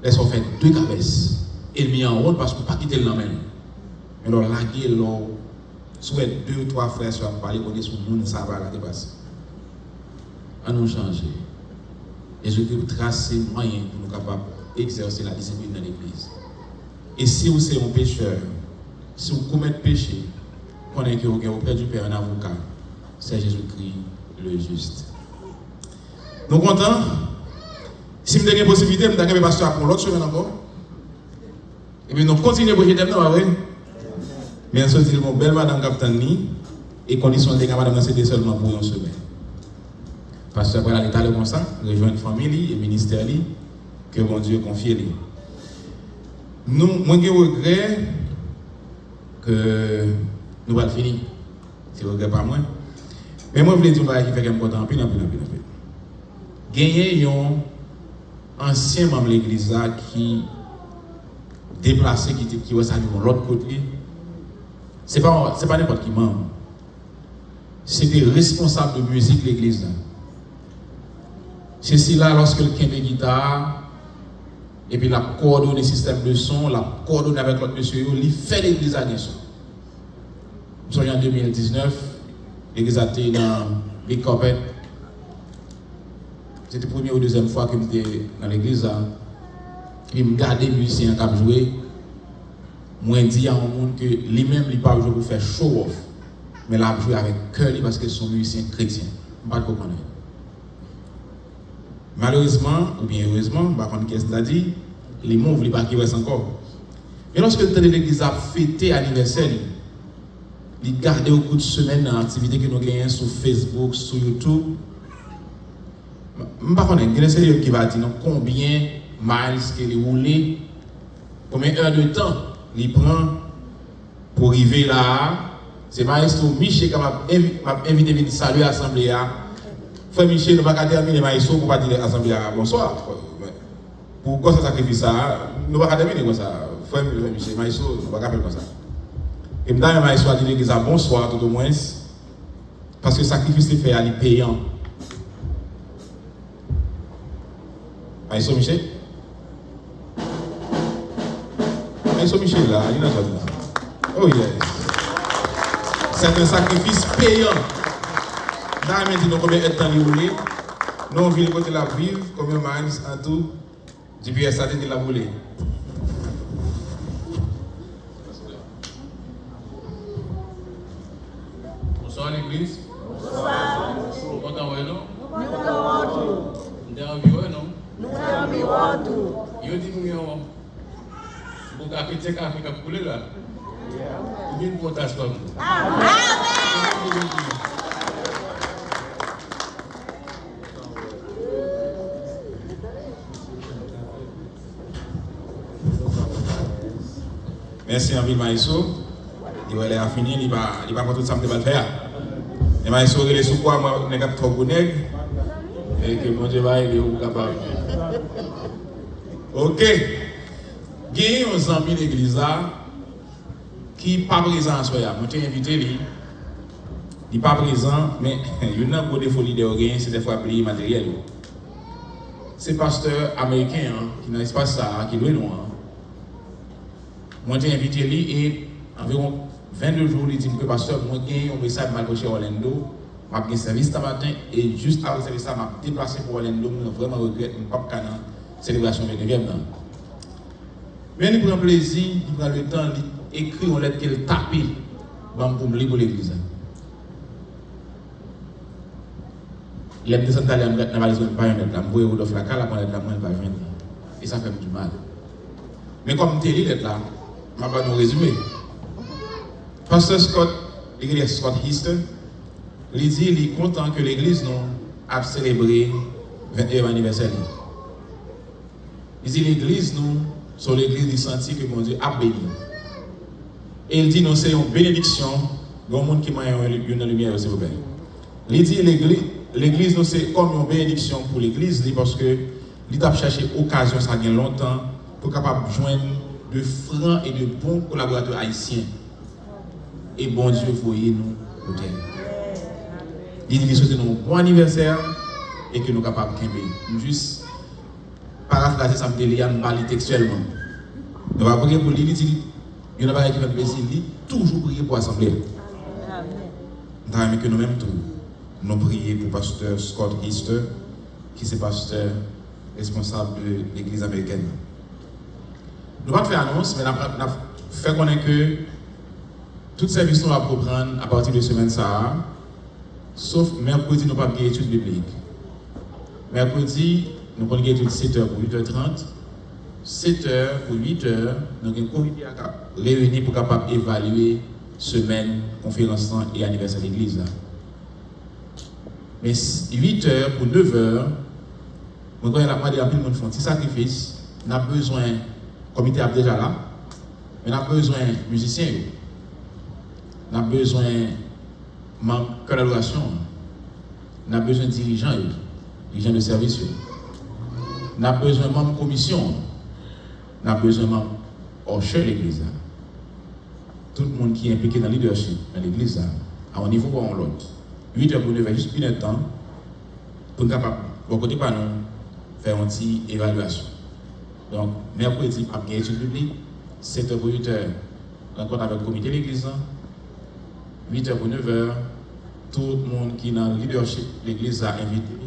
Laissons faire 2 cabesses. Et mis en route parce qu'on ne peut pas quitter le nom. Mais alors, la gueule, souhaite 2 ou 3 frères sur la parler, qu'on est sur le monde, ça va la dépasser. À nous changer. Et je vais tracer moyen pour nous capables d'exercer la discipline dans l'Église. Et si vous êtes un pécheur, si vous commettez péché, connaissez que vous avez auprès du Père un avocat, c'est Jésus-Christ le juste. Nous sommes contents. Si vous avez une possibilité, vous avez pasteur pour l'autre semaine encore. Et bien, nous continuons à projeter maintenant, oui. Mais on se dit, mon belle madame capitaine, et conditions de madame, c'était seulement pour une semaine. Parce que après l'état de comme ça, rejoindre une famille et ministère, que mon Dieu confie. Nous, moi, je regrette que nous allons finir. C'est regret pas moi. Mais moi, je voulais dire qui fait qu'un content, puis gagner un ancien membre de l'église qui déplacé qui va saluer de l'autre côté. C'est pas n'importe qui membre. C'est des responsables de musique de l'église. C'est là lorsque le de guitare et puis la coordonne le système de son, la coordonne avec l'autre monsieur, il fait l'église à son. Nous sommes en 2019, l'église a été dans les corbettes. C'était la première ou deuxième fois que j'étais dans l'église. Il me garde les musiciens qui ont joué. Moi, je dis à un monde que lui-même, il ne peut pas jouer pour faire show-off. Mais il a joué avec cœur parce que sont musiciens chrétiens. Je ne sais pas comment. Malheureusement, ou bien heureusement, je ne sais pas qu'est-ce qu'il a dit, les mots ne voulaient pas qu'il reste encore. Mais lorsque l'église a fêté l'anniversaire, il gardait au cours de semaine dans l'activité que nous gagnons sur Facebook, sur YouTube. Je ne sais pas connaître qui va dire combien miles qu'il roule, combien d'heures de temps il prend pour arriver là. C'est Maestro Michel qui m'a invité à venir saluer l'Assemblée. Frère Michel, nous ne pouvons pas terminer Maestro pour ne pas dire l'Assemblée bonsoir. Pourquoi ça sacrifice ça? Nous ne pouvons pas terminer comme ça. Frère Michel, Maestro, nous ne pouvons pas faire comme ça. Et maintenant, Maestro a dit l'église bonsoir tout au moins, parce que le sacrifice est fait à payant. Maestro Michel? Maestro Michel là, il est là. Oh yes. C'est un sacrifice payant. Dans les nous combien de temps il roule. Nous on vient côté la vivre, combien de miles en tout. GPS a été la rouler. Bonsoir l'église. Bonsoir. Vous content ouais non? Nous content. Nous environ non? Nous environ tout. Yo dit nous pour café de café qui a coulé là. Bien pour ta somme. Amen. Merci en ville Maïso. Il va finir, il va pas tout ça me faire. Et Maïso il est sous quoi moi n'est pas trop bon nègre et que mon Dieu va aider ou capable. OK. Il y a un ami d'église qui n'est pas présent en soya. Je t'ai invité lui. Il n'est pas présent, mais il y a un gros défaut de gagner, c'est des fois plié matériel. C'est pasteur américain qui n'a pas ça, qui est loin. Moi, j'ai invité lui et environ 22 jours, il dit que pasteur, moi, j'ai un message mal chez Orlando. Je suis un service ce matin et juste avant le service, je suis déplacé pour Orlando. Je vraiment regrette, je ne pas la célébration de 9e. Mais il prend plaisir, il prend le temps, il écrit une lettre qu'il tape pour me lire pour l'église. Il a descendu dans la valise, pas une lettre. Je vais vous offrir la cale, la lettre, pas venir. Et ça fait du mal. Mais comme tu es là, je vais nous résumer. Pasteur Scott, l'église Scott Hister, il dit qu'il est content que l'église nous a célébré le 21e anniversaire. Il dit l'église nous, sur l'église du senti que mon Dieu a béni. Et il dit nous c'est une bénédiction, dans le monde qui m'a une lumière, s'il vous plaît. Il dit l'église nous c'est comme une bénédiction pour l'église parce que il a cherché occasion, ça gagne longtemps, pour capable joindre de francs et de bons collaborateurs haïtiens. Et bon Dieu, voyez nous au terre. Il dit souhaite nous un bon anniversaire et que nous sommes capables de camper. Juste paraphraser ça me dit parler textuellement. Nous allons prier pour lui, il y a un qui fait plaisir, toujours prier pour l'assemblée. Nous allons que nous-mêmes nous prier pour pasteur Scott Hister, qui est pasteur responsable de l'église américaine. Nous ne pouvons pas faire annonce, mais nous avons fait connaître que tout service nous va reprendre à partir de semaine ça, sauf mercredi, nous n'avons pas de études bibliques. Mercredi, nous avons une étude 7h pour 8h30, 7h pour 8h, nous avons un comité réuni pour capable évaluer semaine, conférence et anniversaire de l'église. Mais 8h pour 9h, nous avons la moitié de monde font un petit sacrifice. Nous avons besoin, le comité est déjà là, mais nous avons besoin de musiciens, nous avons besoin de collaboration, nous avons besoin de dirigeants de service, nous avons besoin de membres de commission, nous avons besoin de membres de l'église. Tout le monde qui est impliqué dans le leadership dans l'église, à un niveau ou à l'autre. 8h pour 9h, juste une temps pour nous capable, bon côté pas nous, faire une petite évaluation. Donc, mercredi, pas de étude publique, 7h pour 8h, rencontre avec le comité de l'église, 8h pour 9h, tout le monde qui est dans le leadership de l'église a invité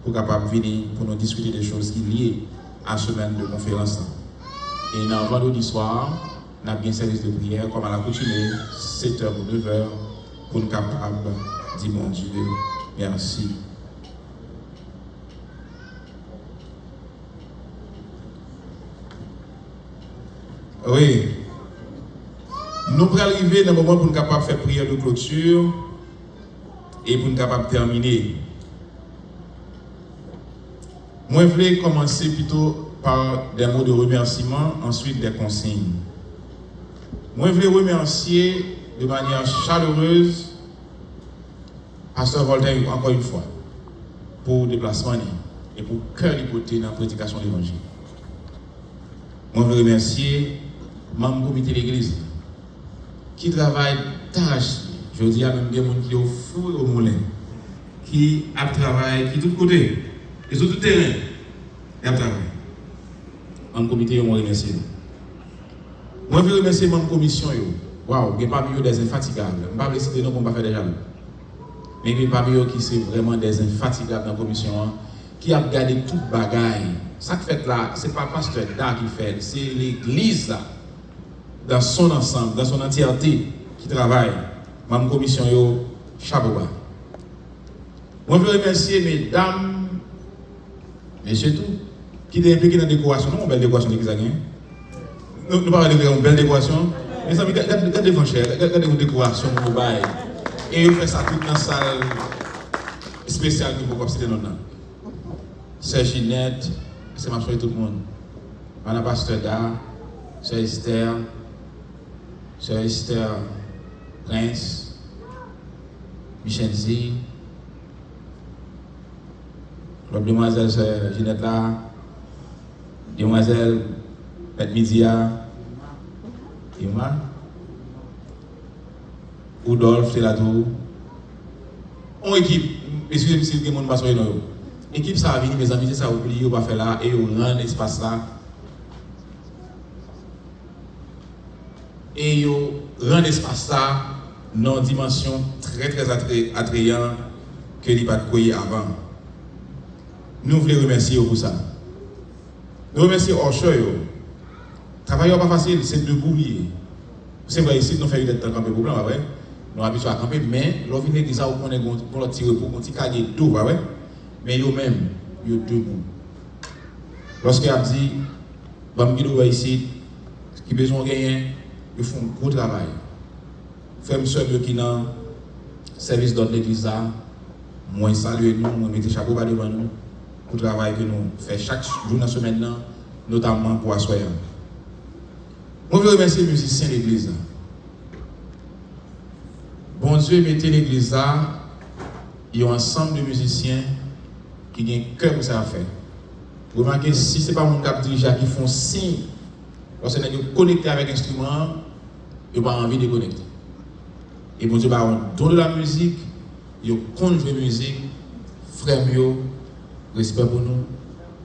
pour capable venir pour nous discuter des choses qui sont liées à la semaine de conférence. Et dans le vendredi soir, nous avons un service de prière, comme à l'accoutumée, 7h pour 9h, pour nous capables de dire mon Dieu, merci. Oui. Nous pourrons arriver dans le moment pour nous capables de faire prière de clôture et pour nous capables de terminer. Moi, je voulais commencer plutôt par des mots de remerciement, ensuite des consignes. Moi, je voulais remercier de manière chaleureuse Pasteur Voltaire encore une fois pour le déplacement et pour cœur l'hypothèse dans la prédication de l'évangile. Moi, je veux remercier le membre du comité de l'église qui travaille tâche. Je dis à même des gens qui ont au four et au moulin, qui a travaillé, qui de tous côtés, et sur tout terrain, et a travaillé. Le comité, je veux remercier. Moi, je veux remercier la commission. Waouh, il n'y a pas mieux des infatigables. Je ne vais pas citer non pour ne pas faire des jaloux. Mais il n'y a pas mieux qui sont vraiment des infatigables dans la commission, qui a gardé toute bagaille. Ça qui fait là, ce n'est pas le pasteur là qui fait, c'est l'église là, dans son ensemble, dans son entièreté, qui travaille. Ma commission, chapeau bas. Moi, je veux remercier mesdames, messieurs tout, qui sont impliqués dans la décoration. Non, une belle décoration de l'église. Nous parlons de une belle décoration. Mais ça, regardez vos chers, regardez vos décorations, vos bails. Et vous faites ça tout dans la salle spéciale que vous pouvez citer notre nom. C'est Ginette, c'est ma soeur tout le monde. Madame Pasteur Da, c'est Esther Prince, Michel Z, la demoiselle c'est Ginette là, demoiselle Pet Midia, et moi, Oudolphe, c'est là tout. On équipe, excusez-moi si le monde passe sur nous. Équipe ça va venir, mes amis, c'est ça, oublier, on va faire là, et on rend l'espace là. Et on rend l'espace là dans une dimension très très attrayante que n'y pas de avant. Nous voulons remercier pour ça. Nous remercions Orchoy. Le travail n'est pas facile, c'est de bouiller. C'est vrai, ici, nous faisons des temps camper pour blanc, ouais. Nous sommes habitués à camper, mais lorsqu'on est l'église, on est pour le tirer pour continuer à gagner tout, ouais. Mais eux-mêmes, ils sont debout. Lorsqu'il a dit, Bam qui doit ici, qui besoin de gagner, ils font un gros travail. Frères et sœurs qui dans le service d'ordre de l'église, moi saluer nous, moi mettre chapeau devant nous pour le travail que nous faisons chaque jour dans la semaine, notamment pour Assoya. Moi je veux remercier les musiciens de l'église. Bon Dieu mettez l'église là, il y a un ensemble de musiciens qui ont un cœur pour ça à faire. Vous remarquez, si ce n'est pas mon cap dirigeant qui font signe, parce qu'ils sont connectés avec l'instrument, ils n'ont pas envie de connecter. Et bon Dieu, on donne de la musique, ils comptent jouer musique, frère mieux, respect pour nous,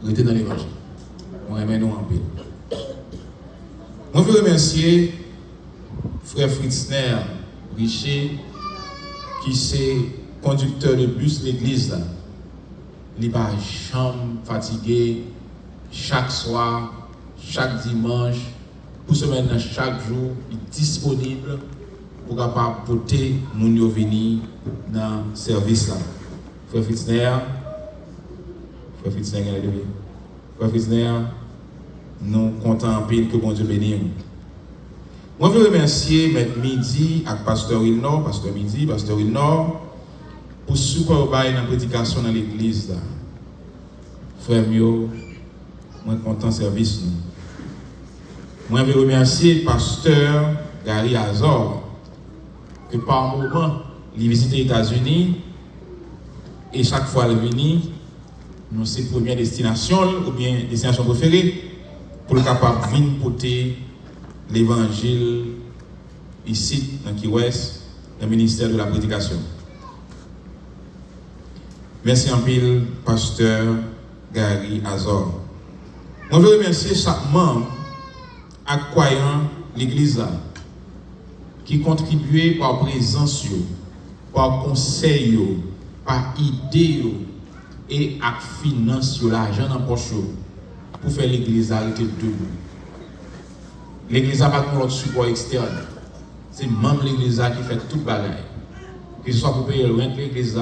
rester dans l'évangile. On remet nous en paix. Je veux remercier frère Fritzner Richer, qui est conducteur de bus de l'église. Il n'est pas jamais fatigué, chaque soir, chaque dimanche, pour semaine, chaque jour, il est disponible pour capable porter mon venir dans le service là. Frère Fritzner, nous comptons que bon Dieu bénisse. Moi, je veux remercier M. Midi et Pasteur Wilnor, pour support dans la prédication dans l'église. Frère Mio, moi, content de service. Moi, je veux remercier Pasteur Gary Azor, que par moment, il visite les États-Unis, et chaque fois qu'il vient, nous sommes première destination, ou bien destination préférée, pour le capable de venir porter l'évangile ici, dans Key-Ouest, dans le ministère de la prédication. Merci en pile, Pasteur Gary Azor. Je veux remercier chaque membre accoyant l'église qui contribuait par présence, par conseil, par idée et par finance, l'argent dans poche pour faire l'église arrêter debout. L'église n'a pas de support externe. C'est même l'église qui fait toute bagaille. Que ce soit pour payer le rent de l'église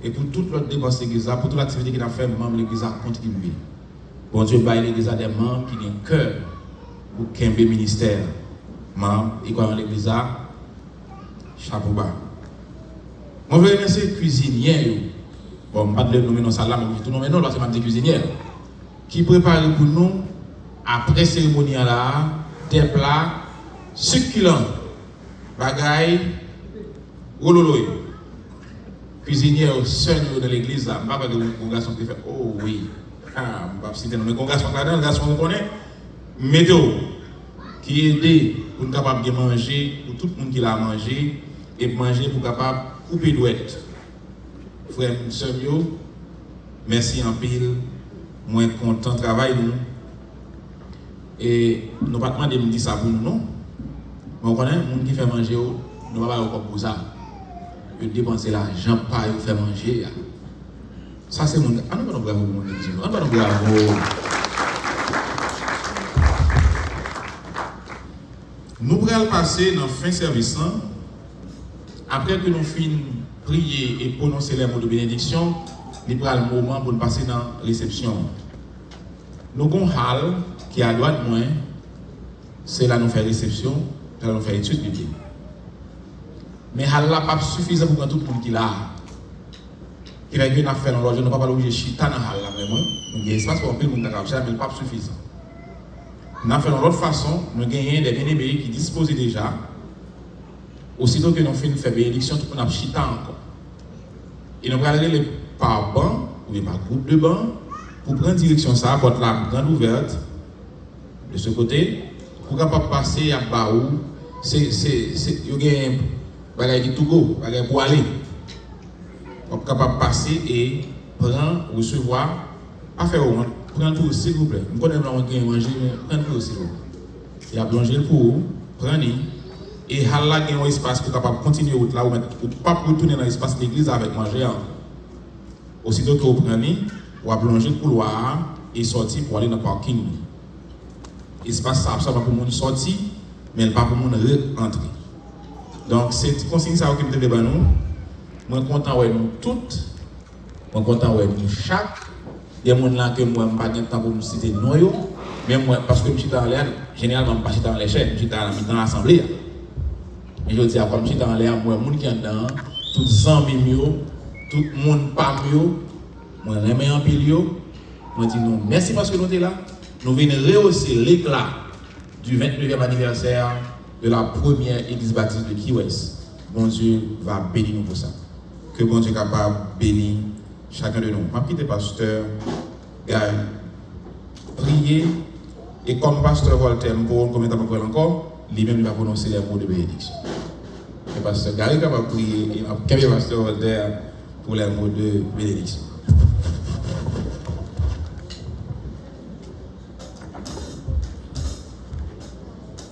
et pour toute l'autre dépense de l'église, pour toute l'activité qu'il a fait, même l'église a contribué. Bon Dieu, l'église a des membres qui ont un cœur pour qu'un ministère. Membres, et quand l'église a, chapeau bas. Moi, je veux remercier les cuisiniers. Bon, je ne vais pas le nommer dans salle là, mais je vais tout nommer non, parce que je suis cuisinière. Qui prépare pour nous, après cérémonie là, des plats succulents, bagaille, ololoy. Cuisinier au sein de l'église là, je ne sais pas de mon garçon qui fait, oh oui, ah, je ne sais pas si c'est un garçon là-dedans, le garçon qu'on connaît, météo, qui aide pour nous capable de manger, pour tout le monde qui l'a mangé, et manger pour capable de couper douette. Frère Semio, merci en pile, moi content de travailler nous. Et nous ne pouvons pas demander de dire ça pour nous, non. Mais on connaît les gens qui fait manger, nous ne pouvons pas pour ça. Ils dépensent l'argent pour faire manger. Ça, c'est mon. Ah, nous ne pouvons pas bravo pour mon église. Ah, nous bravo. Nous pourrons passer dans la fin service. Après que nous finissons prier et prononcer les mots de bénédiction, nous prenons le moment pour nous passer dans la réception. Nous avons une halle qui est à droite de moi, c'est là nous faisons réception, là nous faisons étude biblique. Mais la halle n'est pas suffisante pour tout le monde qui est là. Qui a bien fait dans l'ordre, nous ne pouvons pas obligé de chiter dans la halle là vraiment. Nous avons espace pour un peu de monde qui mais il n'est pas suffisant. Nous avons fait de l'autre façon, nous avons des bénévoles qui disposent déjà. Aussitôt que nous finissons de faire bénédiction, tout le monde a chita encore. Et nous allons aller par banc, ou bien par groupe de banc, pour prendre direction ça, porte la grande ouverte, de ce côté, pour capable passer à Baou, il y a un bagage qui tout go, bagage pour aller. Pour capable passer et prendre, recevoir, pas faire au moins, prendre tout s'il vous plaît. Nous connaissons manger, mais prendre tout s'il vous plaît. Il y a plongé pour vous, prendre. Et là, il y a un espace pour capable continuer là ou pas retourner dans l'espace de l'église avec manger. Aussitôt que vous prenez, vous allez plonger le couloir et sortir pour aller dans le parking. L'espace ça pas pour monde sortir, mais pas pour monde rentrer. Donc c'est consigne ça qui me devait nous. Moi content ouais nous toutes. Moi content ouais nous chaque. Il y a des gens là que moi pas de temps pour me citer non yo. Même moi, parce que je suis dans l'air, généralement, je ne suis pas dans les chaînes, je suis dans l'assemblée. Et je dis, comme je suis dans l'air, moi, les gens qui sont dedans, tout les amis, tout le monde pas mieux, moi, je remets en pile, je dis, non, merci parce que nous sommes là. Nous venons rehausser l'éclat du 29e anniversaire de la première église baptiste de Key West. Bon Dieu va bénir nous pour ça. Que bon Dieu est capable de bénir chacun de nous. Ma petite pasteur, Guy, priez. Et comme pasteur Voltaire, pour combien de temps encore, lui-même va prononcer les mots de bénédiction. Le pasteur Guy est capable de prier. Et le pasteur Voltaire pour les mots de bénédiction.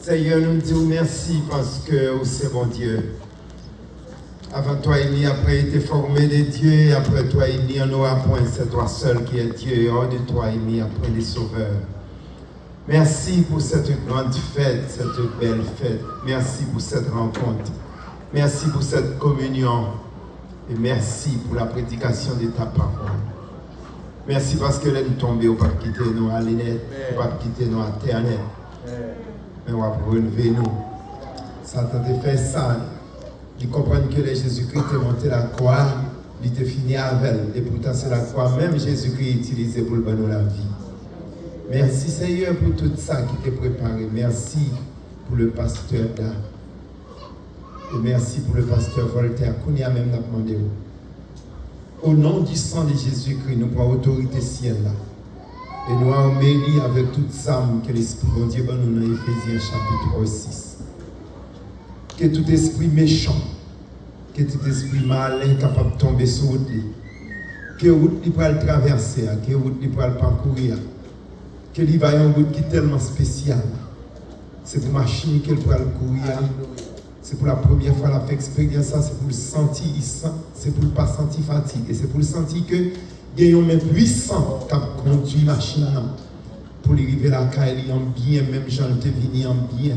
Seigneur, nous te disons merci parce que c'est bon Dieu. Avant toi, il n'y a pas été formé des dieux, et après toi, il n'y en aura point. C'est toi seul qui es Dieu, et hors de toi, il n'y a point de sauveur. Merci pour cette grande fête, cette belle fête. Merci pour cette rencontre. Merci pour cette communion. Et merci pour la prédication de ta parole. Merci parce que l'ennemi tombé, ou pas quitter nous à l'inette, ou pas quitter nous à terre. Mais on va relever nous. Satan te fait ça. Ils comprennent que Jésus-Christ est monté la croix, il était fini avec elle. Et pourtant, c'est la croix même Jésus-Christ utilisé pour le bonheur de la vie. Merci Seigneur pour tout ça qui t'est préparé. Merci pour le pasteur là. Et merci pour le pasteur Voltaire, qu'on y a même demandé. Au nom du sang de Jésus-Christ, nous prenons autorité ciel là. Et nous embellis avec toute ça que l'Esprit de Dieu nous dans Éphésiens chapitre 6. Que tout esprit méchant, que tout esprit malin capable de tomber sur route, que route il peut le traverser, que route il peut le parcourir, que il va y avoir une route qui est tellement spéciale. C'est pour machine qu'elle peut le courir. C'est pour la première fois qu'elle fait expérience, c'est pour le sentir, c'est pour ne pas sentir fatigue. Et c'est pour le sentir que il y a un même puissant qui a conduit la machine pour arriver à la caille en bien, même j'en te venu en bien.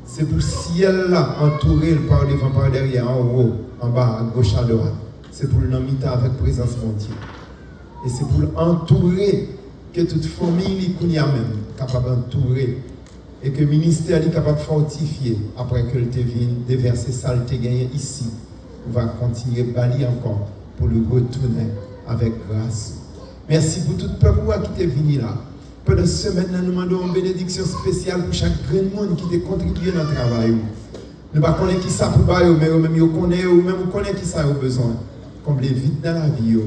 C'est pour le ciel là, entouré par devant, par derrière, en haut, en bas, à gauche, à droite. C'est pour l'amiter avec présence mondiale. Et c'est pour l'entourer que toute famille qui y a même capable d'entourer. Et que le ministère est capable de fortifier après que le vient déverser ça, le gagné ici. On va continuer à balayer encore pour le retourner avec grâce. Merci pour tout le peuple qui est venu là. Pendant ce semaine, nous demandons une bénédiction spéciale pour chaque grand monde qui a contribué dans le travail. Nous ne connaissons pas qui ça pour bailler, mais nous connaissons qui ça a besoin. Comme les vides dans la vie,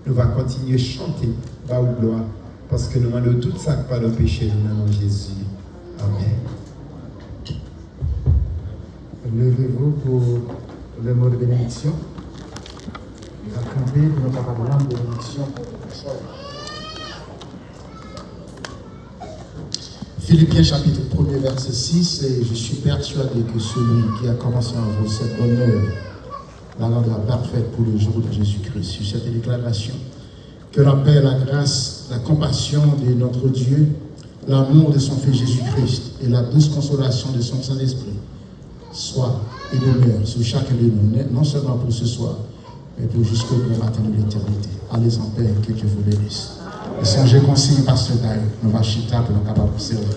nous allons continuer à chanter, bas ou gloire, parce que nous demandons tout ça qui pas de péché dans le nom de Jésus. Amen. Levez-vous pour le mot de bénédiction. Acclamez pour notre parole de bénédiction. Philippiens chapitre 1er verset 6, et je suis persuadé que celui qui a commencé en vous cette bonne œuvre la rendra parfaite pour le jour de Jésus-Christ. Sur cette déclaration, que la paix, la grâce, la compassion de notre Dieu, l'amour de son Fils Jésus-Christ et la douce consolation de son Saint-Esprit soit et demeure sur chacun de nous, non seulement pour ce soir, mais pour jusqu'au matin de l'éternité. Allez en paix, que Dieu vous bénisse. Et songez qu'on signe pasteur Daï, nous va chita pour nous capables de servir.